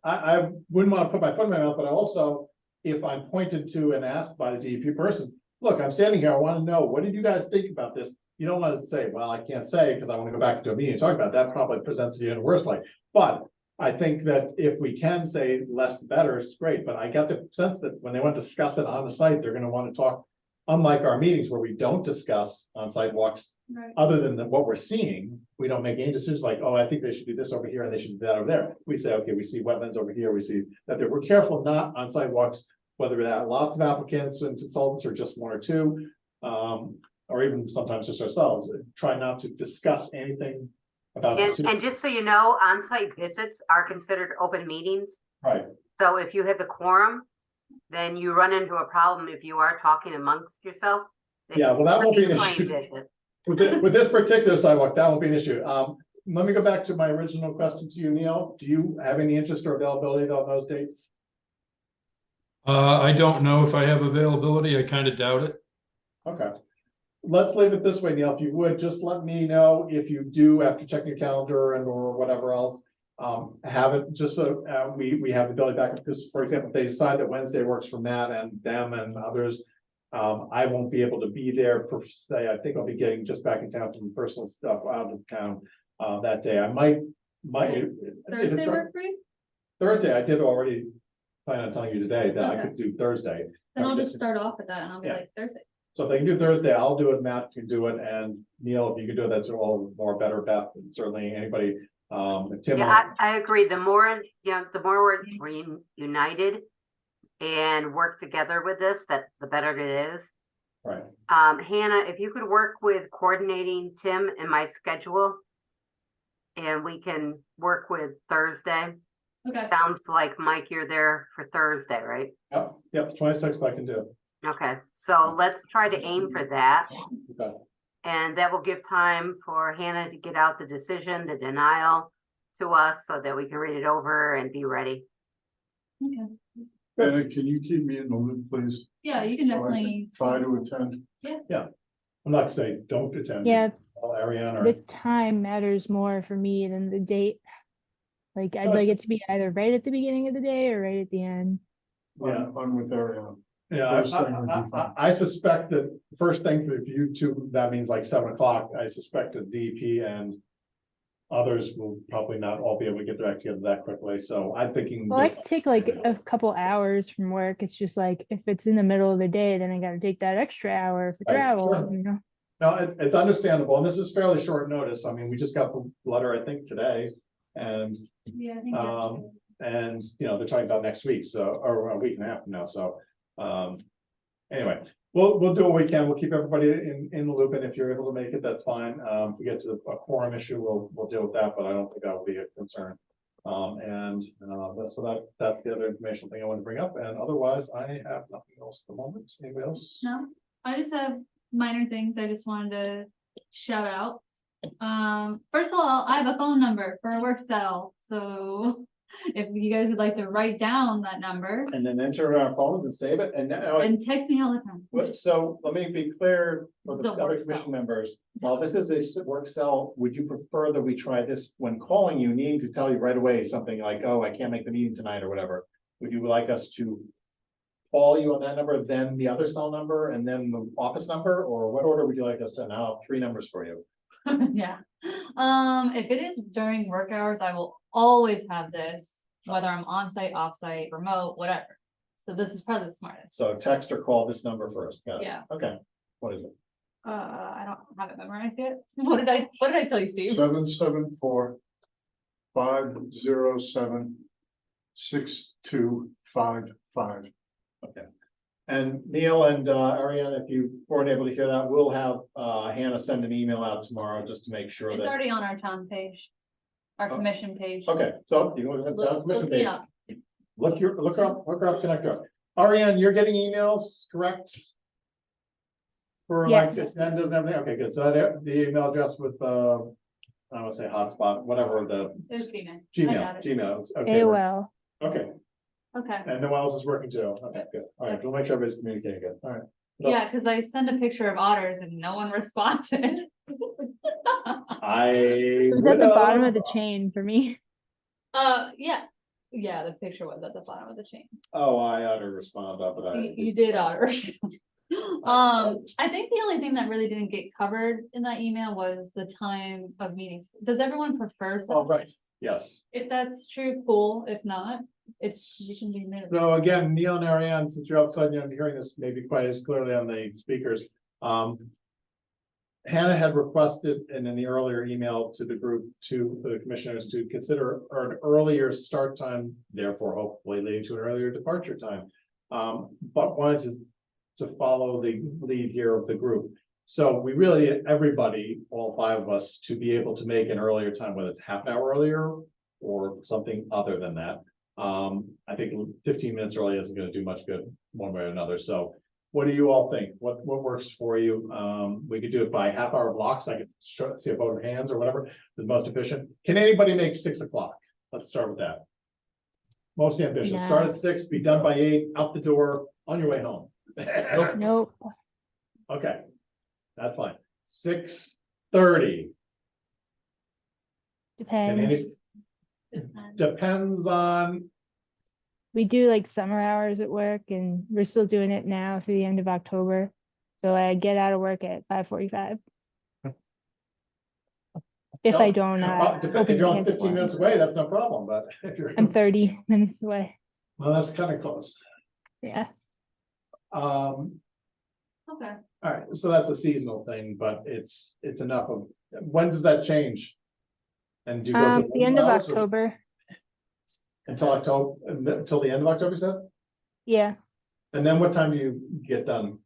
I wouldn't wanna put my foot in my mouth, but I also, if I'm pointed to and asked by the DEP person, look, I'm standing here, I wanna know, what did you guys think about this? You don't wanna say, well, I can't say, because I wanna go back to a meeting and talk about that, probably presents you in a worse light. But I think that if we can say less the better, it's great, but I got the sense that when they want to discuss it on the site, they're gonna wanna talk. Unlike our meetings where we don't discuss on sidewalks, Right. other than what we're seeing, we don't make any decisions like, oh, I think they should do this over here and they should do that over there. We say, okay, we see wetlands over here, we see that we're careful not on sidewalks, whether that lots of applicants and consultants or just one or two, or even sometimes just ourselves, try not to discuss anything about. And just so you know, on-site visits are considered open meetings. Right, So if you have the quorum, then you run into a problem if you are talking amongst yourself. yeah, well, that won't be an Claim issue. visit. With this particular sidewalk, that won't be an issue. Let me go back to my original question to you, Neil. Do you have any interest or availability on those dates? I don't know if I have availability. I kind of doubt it. Okay. Let's leave it this way, Neil. If you would, just let me know if you do, after checking your calendar and or whatever else. Have it just so we have the ability back, because, for example, if they decide that Wednesday works for Matt and them and others. I won't be able to be there per se. I think I'll be getting just back in town from personal stuff out of town that day. I might. Thursday work for you? Thursday, I did already plan on telling you today that I Okay. could do Thursday. Then I'll just start off with that and I'll be Yeah. like, Thursday. So if they can do Thursday, I'll do it, Matt can do it, and Neil, if you can do it, that's all more better, Beth, and certainly anybody, Tim. Yeah, I agree. The more, the more we're united and work together with this, that the better it is. Right, Hannah, if you could work with coordinating Tim and my schedule. And we can work with Thursday. Okay. Sounds like, Mike, you're there for Thursday, right? yep, 26th I can do. Okay, so let's try to aim for that. Okay. And that will give time for Hannah to get out the decision, the denial to us so that we can read it over and be ready. Okay. Anna, can you keep me in the loop, please? Yeah, you can So I can definitely. Try to attend. I'm not saying don't attend. Yeah, Ariane the or, time matters more for me than the date. Like, I'd like it to be either right at the beginning of the day or right at the end. yeah, I'm with Ariana. yeah, First thing would be fine. I suspect that first thing for you two, that means like 7 o'clock, I suspect that DEP and others will probably not all be able to get their act together that quickly, so I'm thinking. Well, I could take like a couple hours from work. It's just like, if it's in the middle of the day, then I gotta take that extra hour for Right, travel, sure. you know? No, it's understandable, and this is fairly short notice. I mean, we just got the letter, I think, today, and, Yeah, I think. and, they're talking about next week, so, or a week and a half from now, so, anyway, we'll do what we can. We'll keep everybody in the loop, and if you're able to make it, that's fine. If we get to a quorum issue, we'll deal with that, but I don't think that will be a concern. That's the other informational thing I want to bring up, and otherwise, I have nothing else at the moment. Anybody else? No, I just have minor things I just wanted to shout out. First of all, I have a phone number for a work cell, so if you guys would like to write down that number And then enter it on our phones and save it, and now. and text me all the time. So let me be clear for the The other work commission cell. members, while this is a work cell, would you prefer that we try this when calling you, needing to tell you right away something like, oh, I can't make the meeting tonight or whatever? Would you like us to call you on that number, then the other cell number, and then the office number, or what order would you like us to? Now, 3 numbers for you. Yeah. If it is during work hours, I will always have this, whether I'm on site, off site, remote, whatever. So this is probably the smartest. So text or call this number first. Got it. Yeah. Okay. What is it? I don't have it memorized yet. What did I tell you, Steve? 774-507-6255. Okay. And Neil and Ariane, if you weren't able to hear that, we'll have Hannah send an email out tomorrow just to make sure It's that. already on our town page, our Oh. commission page. Okay, so you can look at the town Look commission me page. up. Look her up, connect her. Ariane, you're getting emails, correct? For like Yes. agendas and everything, okay, good, so that the email address with I would say hotspot, whatever the There's Gmail. I Gmail, got it. Gmail, okay, we're- AOL. okay, Okay, and no one else is working too, okay, good, all right, we'll make sure everybody's communicating good, all right. What yeah, else? because I sent a picture of otters and no one responded. I. It was at the bottom of the chain for me. Yeah, yeah, the picture was at the bottom of the chain. Oh, I ought to respond up, but You did otters. I think the only thing that really didn't get covered in that email was the time of meetings. Does everyone prefer? Oh, right, yes. If that's true, cool. If not, it's, you can be moved. So again, Neil and Ariane, since you're outside, you're hearing this maybe quite as clearly on the speakers. Hannah had requested in the earlier email to the group, to the commissioners, to consider an earlier start time, therefore hopefully leading to an earlier departure time. But wanted to follow the lead here of the group. So we really, everybody, all five of us, to be able to make an earlier time, whether it's half an hour earlier or something other than that. I think 15 minutes early isn't gonna do much good one way or another, so what do you all think? What works for you? We could do it by half hour blocks, I could see a vote of hands or whatever, the most efficient. Can anybody make 6 o'clock? Let's start with that. Most ambitious, start No. at 6, be done by 8, out the door, on your way home. Nope. Okay, that's fine. 6:30. Depends. Depends on, We do like summer hours at work and we're still doing it now through the end of October. So I get out of work at 5:45. If I don't if open you're the only kids 15 minutes away, that's no problem, but if you're. I'm 30 minutes away. Well, that's kind of close. Yeah. Okay. All right, so that's a seasonal thing, but it's enough of, when does that change? And do you go for The end of hours or- October. Until October, until the end of October, you said? Yeah. And then what time do you get done?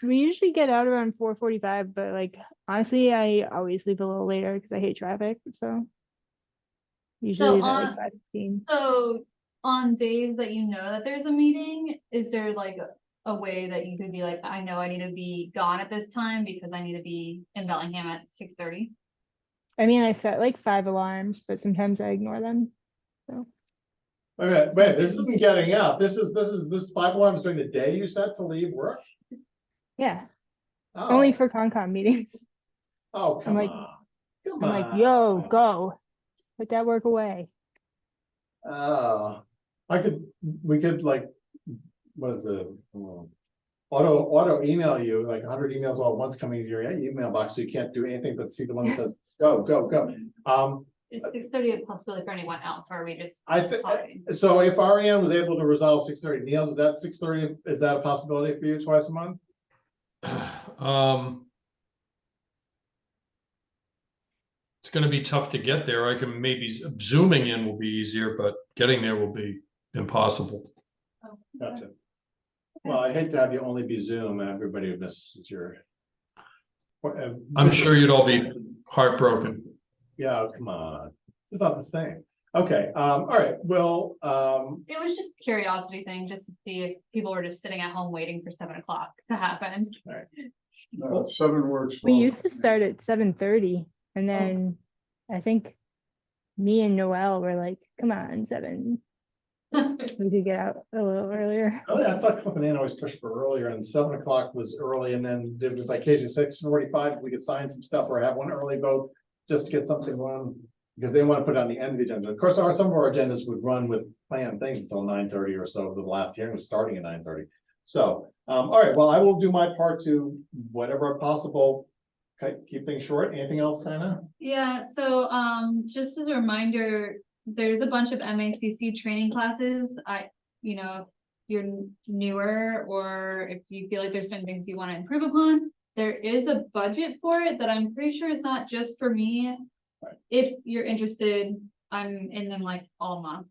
We usually get out around 4:45, but like honestly, I always leave a little later because I hate traffic. So usually leave at like 5:15. So on days that you know that there's a meeting, is there like a way that you could be like, I know I need to be gone at this time because I need to be in Bellingham at 6:30? I mean, I set like 5 alarms, but sometimes I ignore them. So Wait, this isn't getting out. This 5 alarms during the day you set to leave work? yeah, Oh, only for Concom meetings. oh, come like- on. Come I'm like, on. yo, go, put that work away. Oh, we could like, what is the, auto email you, like 100 emails all at once coming to your email box, so you can't do anything but see the one that says, go, go, go. Is 6:30 a possibility for anyone else, or are we just I think, talking? so if Ariane was able to resolve 6:30, Neil, is that 6:30, is that a possibility for you twice a month? It's gonna be tough to get there. I can maybe zooming in will be easier, but getting there will be impossible. Oh, Gotcha. Well, I hate to have you only be Zoom and everybody misses your. I'm sure you'd all be heartbroken. Yeah, come on, it's not the same. Okay, all right, well, It was just a curiosity thing, just to see if people were just sitting at home waiting for 7 o'clock to happen. 7 works. We well. used to start at 7:30, and then I think me and Noel were like, come on, 7. So we could get out a little earlier. oh yeah, I thought Cliff and Ann always pushed for earlier, and 7 o'clock was early, and then there was like occasionally 6:45, we could sign some stuff or have one early vote. Just to get something on, because they want to put it on the end of the agenda. Of course, some of our agendas would run with planned things until 9:30 or so. The last hearing was starting at 9:30. So, all right, well, I will do my part to whatever possible. Okay, keep things short. Anything else, Hannah? Yeah, so just as a reminder, there's a bunch of MACC training classes. You know, if you're newer or if you feel like there's certain things you want to improve upon, there is a budget for it that I'm pretty sure is not just for me. Right. If you're interested, I'm in them like all month.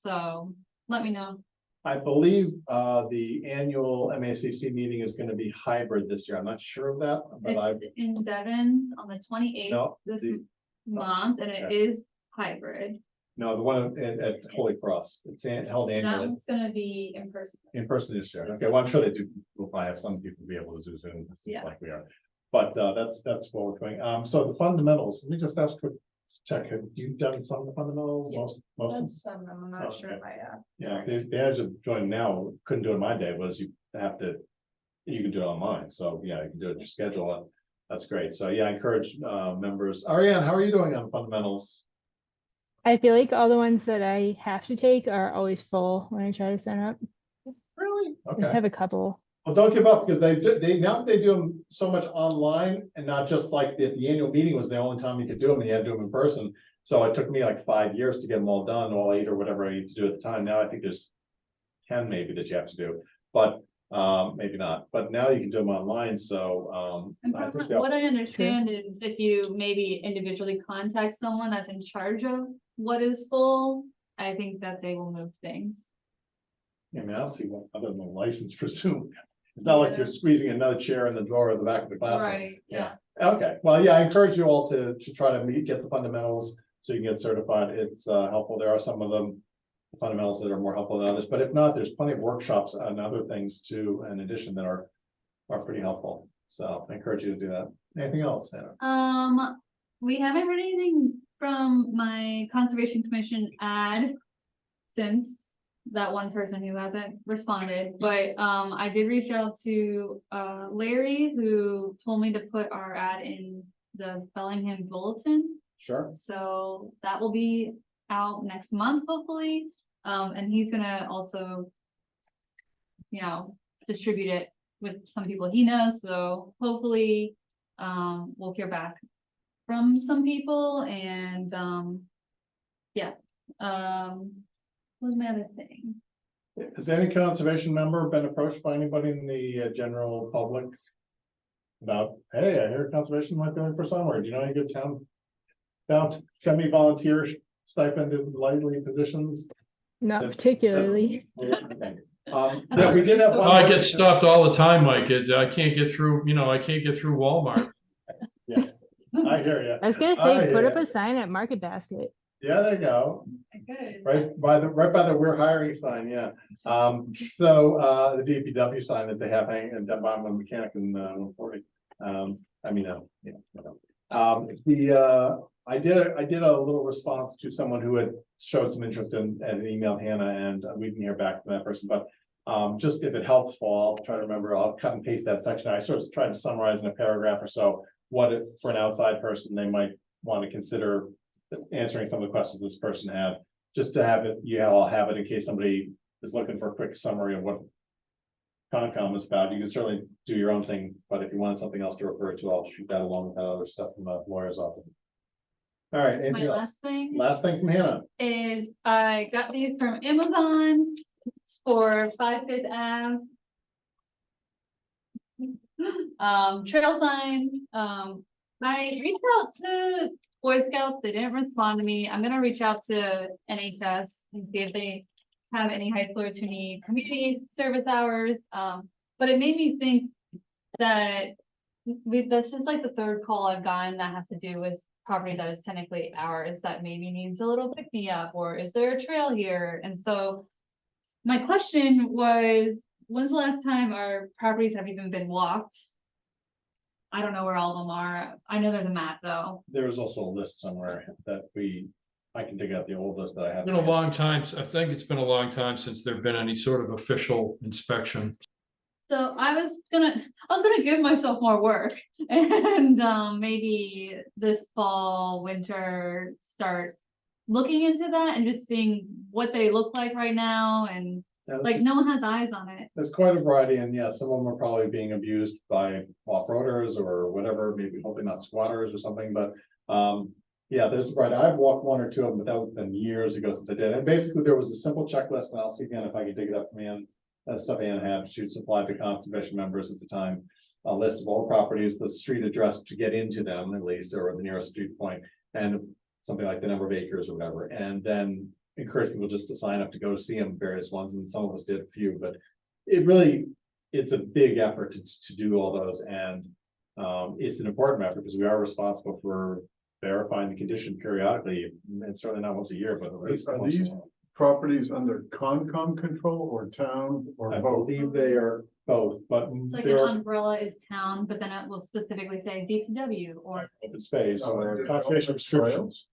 So let me know. I believe, the annual MACC meeting is gonna be hybrid this year. I'm not sure of that, but I, It's in Devon's on the 28th no, this the, month, and it okay. is hybrid. no, the one at Holy Cross. It's held That annually one's gonna be in person. in person this year. Okay, well, I'm sure they do. We'll probably have some people be able to Zoom Yeah. like we are. But, that's what we're doing. So the fundamentals, let me just ask quick check. Have you done some of the fundamentals? Yeah. Most of them? That's some, I'm not sure Okay. if I have. Yeah, the advantage of joining now, couldn't do it my day, was you have to, you can do it online, so yeah, you can do it, your schedule, and that's great, so yeah, I encourage members. Ariane, how are you doing on fundamentals? I feel like all the ones that I have to take are always full when I try to sign up. Really? I Okay, have a couple. well, don't give up, because they now they do them so much online, and not just like the annual meeting was the only time you could do them, and you had to do them in person. So it took me like 5 years to get them all done, all 8 or whatever I need to do at the time. Now I think there's 10 maybe that you have to do, but maybe not. But now you can do them online, so And I from think what I understand is if you maybe individually contact someone that's in charge of what is full, I think that they will move things. I mean, I don't see one other than a license for Zoom. It's not like you're squeezing another chair in the drawer at the back of the classroom. Right, yeah. Okay, well, yeah, I encourage you all to try to get the fundamentals so you can get certified. It's helpful. There are some of them fundamentals that are more helpful than others, but if not, there's plenty of workshops and other things too, in addition, that are pretty helpful. So I encourage you to do that. Anything else, Hannah? We haven't heard anything from my Conservation Commission ad since that one person who hasn't responded, but I did reach out to Larry, who told me to put our ad in the Bellingham Bulletin. Sure. So that will be out next month, hopefully. And he's gonna also, distribute it with some people he knows, so hopefully we'll hear back from some people, and yeah. What was my other thing? Has any conservation member been approached by anybody in the general public about, hey, I hear conservation might be looking for somewhere. Do you know any good town semi-volunteer stipended lightly positions? Not That- particularly. Yeah, we did have one. Oh, I get stopped all the time, Mike. I can't get through, I can't get through Walmart. Yeah, I hear you. I was gonna say, put up a sign at Market Basket. Yeah, there you go. Good. Right by the we're hiring sign, yeah. So the DPW sign that they have hanging in Dunbar Mechanic in 140. I did a little response to someone who had showed some interest in and emailed Hannah, and we didn't hear back from that person, but just if it helps, Paul, I'll try to remember, I'll cut and paste that section. I sort of tried to summarize in a paragraph or so what for an outside person they might want to consider answering some of the questions this person had, just to have it, you all have it in case somebody is looking for a quick summary of what Concom is about. You can certainly do your own thing, but if you want something else to refer to, I'll shoot that along with that other stuff from the lawyer's office. All right, My anything else? last thing Last thing from Hannah. is I got these from Amazon for 5 Fifth Ave. Trail sign. I reached out to Boy Scouts, they didn't respond to me. I'm gonna reach out to NHS and see if they have any high schoolers who need community service hours. But it made me think that this is like the third call I've gotten that has to do with property that is technically ours that maybe needs a little pick me up, or is there a trail here? And so my question was, when's the last time our properties have even been walked? I don't know where all of them are. I know there's a map though. There's also a list somewhere that I can dig out the old list that I have. It's been a long time. I think it's been a long time since there've been any sort of official inspection. So I was gonna give myself more work and maybe this fall, winter, start looking into that and just seeing what they look like right now, and like no one has eyes on it. There's quite a variety, and yeah, some of them are probably being abused by off-roaders or whatever, maybe hopefully not squatters or something, but yeah, there's right. I've walked one or two of them, but that was been years ago since I did. And basically there was a simple checklist, and I'll see again if I can dig it up from Ann. That stuff Ann had, she'd supplied to conservation members at the time, a list of all properties, the street address to get into them at least, or the nearest street point, and something like the number of acres or whatever. And then encourage people just to sign up to go see them, various ones, and some of us did a few, but it really, it's a big effort to do all those, and it's an important effort because we are responsible for verifying the condition periodically, and certainly not once a year, but at least Are once in a these while. properties under Concom control or town or I both? believe they are both, but It's like there an are umbrella is town, but then it will specifically say DPW or, open space Oh, or they're conservation open restrictions.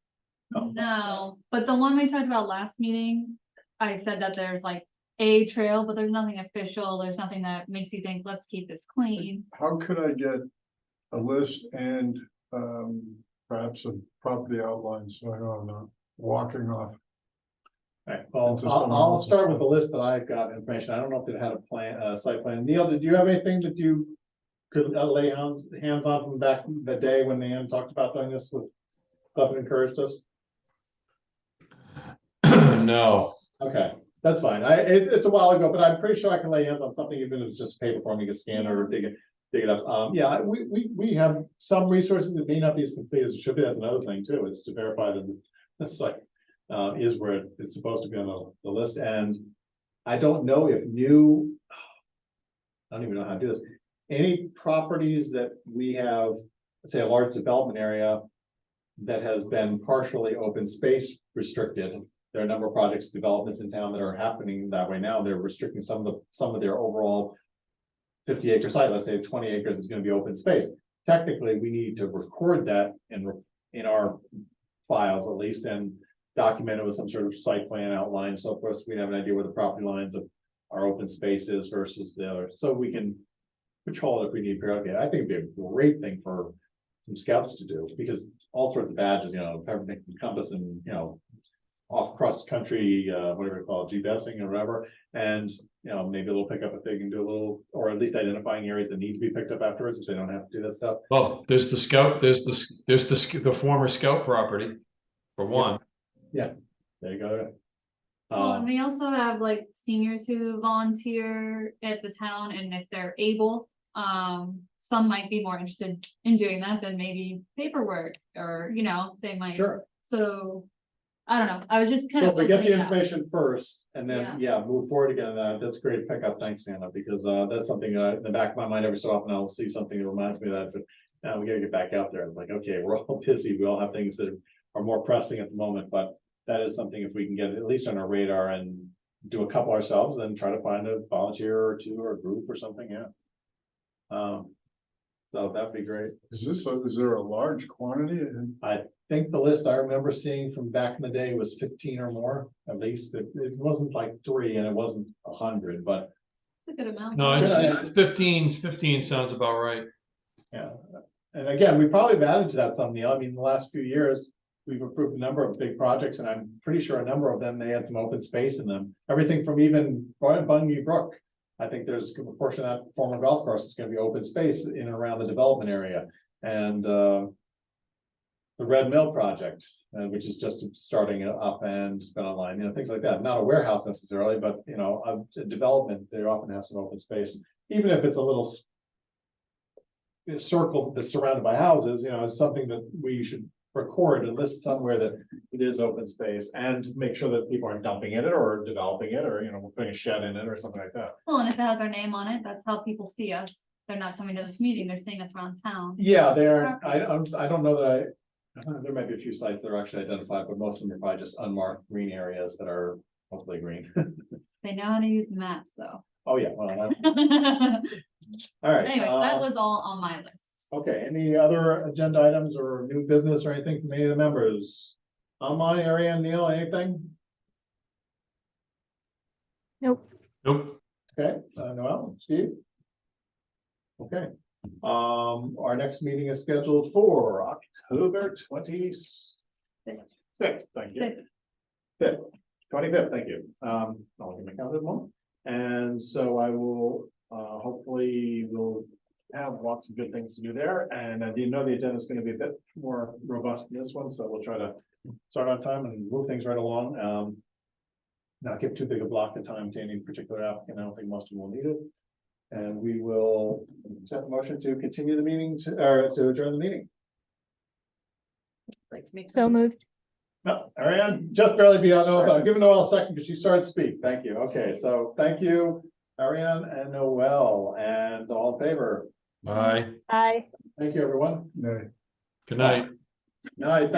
no, but the one we talked about last meeting, I said that there's like a trail, but there's nothing official, there's nothing that makes you think, let's keep this clean. How could I get a list and perhaps a property outline, so I know I'm not walking off? Right, well, Into I'll someone I'll else's start with plan. the list that I've got information. I don't know if they had a plan, site plan. Neil, did you have anything that you could lay hands on from back in the day when Nan talked about doing this with, stuff and encouraged us? No, Okay, that's fine. It's a while ago, but I'm pretty sure I can lay hands on something, even if it's just a paper form, you can scan or dig it up. Yeah, we have some resources that may not be as complete as it should be. That's another thing too, is to verify that the site is where it's supposed to be on the list. And I don't know if I don't even know how to do this. Any properties that we have, say, a large development area that has been partially open space restricted. There are a number of projects, developments in town that are happening that way now. They're restricting some of their overall 50-acre site. Let's say 20 acres is going to be open space. Technically, we need to record that in our files at least, and document it with some sort of site plan outline. So of course, we have an idea where the property lines of our open space is versus the other, so we can patrol it if we need periodically. I think it'd be a great thing for some scouts to do, because all sorts of badges, everything from compass and, off cross country, whatever you call it, GPSing or whatever. And, maybe they'll pick up if they can do a little, or at least identifying areas that need to be picked up afterwards, if they don't have to do that stuff. well, there's the scout, there's the former scout property, for one. There you go. Well, and we also have like seniors who volunteer at the town, and if they're able, some might be more interested in doing that than maybe paperwork, or, they might. Sure. So, I don't know, I was just kind So of. if we get the opening it up. information first, and then, move forward again, that's great pickup, thanks, Anna, because, that's something, in the back of my mind, every so often I'll see something that reminds me of that, so, now we gotta get back out there. I'm like, okay, we're all busy, we all have things that are more pressing at the moment, but that is something, if we can get at least on our radar and do a couple ourselves, then try to find a volunteer or two or a group or something, so that'd be great. Is there a large quantity? I think the list I remember seeing from back in the day was 15 or more, at least. It wasn't like 3 and it wasn't 100, but It's a good amount. No, it's 15 sounds about right. yeah. And again, we probably have added to that thumbnail. I mean, the last few years, we've approved a number of big projects, and I'm pretty sure a number of them, they had some open space in them. Everything from even Bungie Brook. I think there's a portion of that former golf course is going to be open space in and around the development area. And the Red Mill project, which is just starting up and it's been online, things like that. Not a warehouse necessarily, but a development, they often have some open space, even if it's a little circle that's surrounded by houses. It's something that we should record and list somewhere that it is open space, and make sure that people aren't dumping in it or developing it, or we're putting a shed in it or something like that. Well, and if it has our name on it, that's how people see us. They're not coming to this meeting, they're seeing us around town. Yeah, there. I don't know that there might be a few sites that are actually identified, but most of them are probably just unmarked green areas that are hopefully green. They know how to use the maps, though. Oh, yeah, well, all right. Anyway, that was all on my list. Okay, any other agenda items or new business or anything from any of the members? Online, Ariane, Neil, anything? Nope. Nope. Okay, Noel, Steve? Okay, our next meeting is scheduled for October 26th. Thank you. 5th, 25th, thank you. I'll get my calendar one. And so I will, hopefully we'll have lots of good things to do there. And I do know the agenda is going to be a bit more robust than this one, so we'll try to start on time and move things right along. Not give too big a block of time to any particular applicant. I don't think most of them will need it. And we will set the motion to continue the meeting or to adjourn the meeting. So moved. No, Ariane, just barely beyond, I'll give Noel a second because she started to speak. Thank you. Okay, so thank you, Ariane and Noel, and all in favor. Aye, Aye. Thank you, everyone. No. good night. Night, thank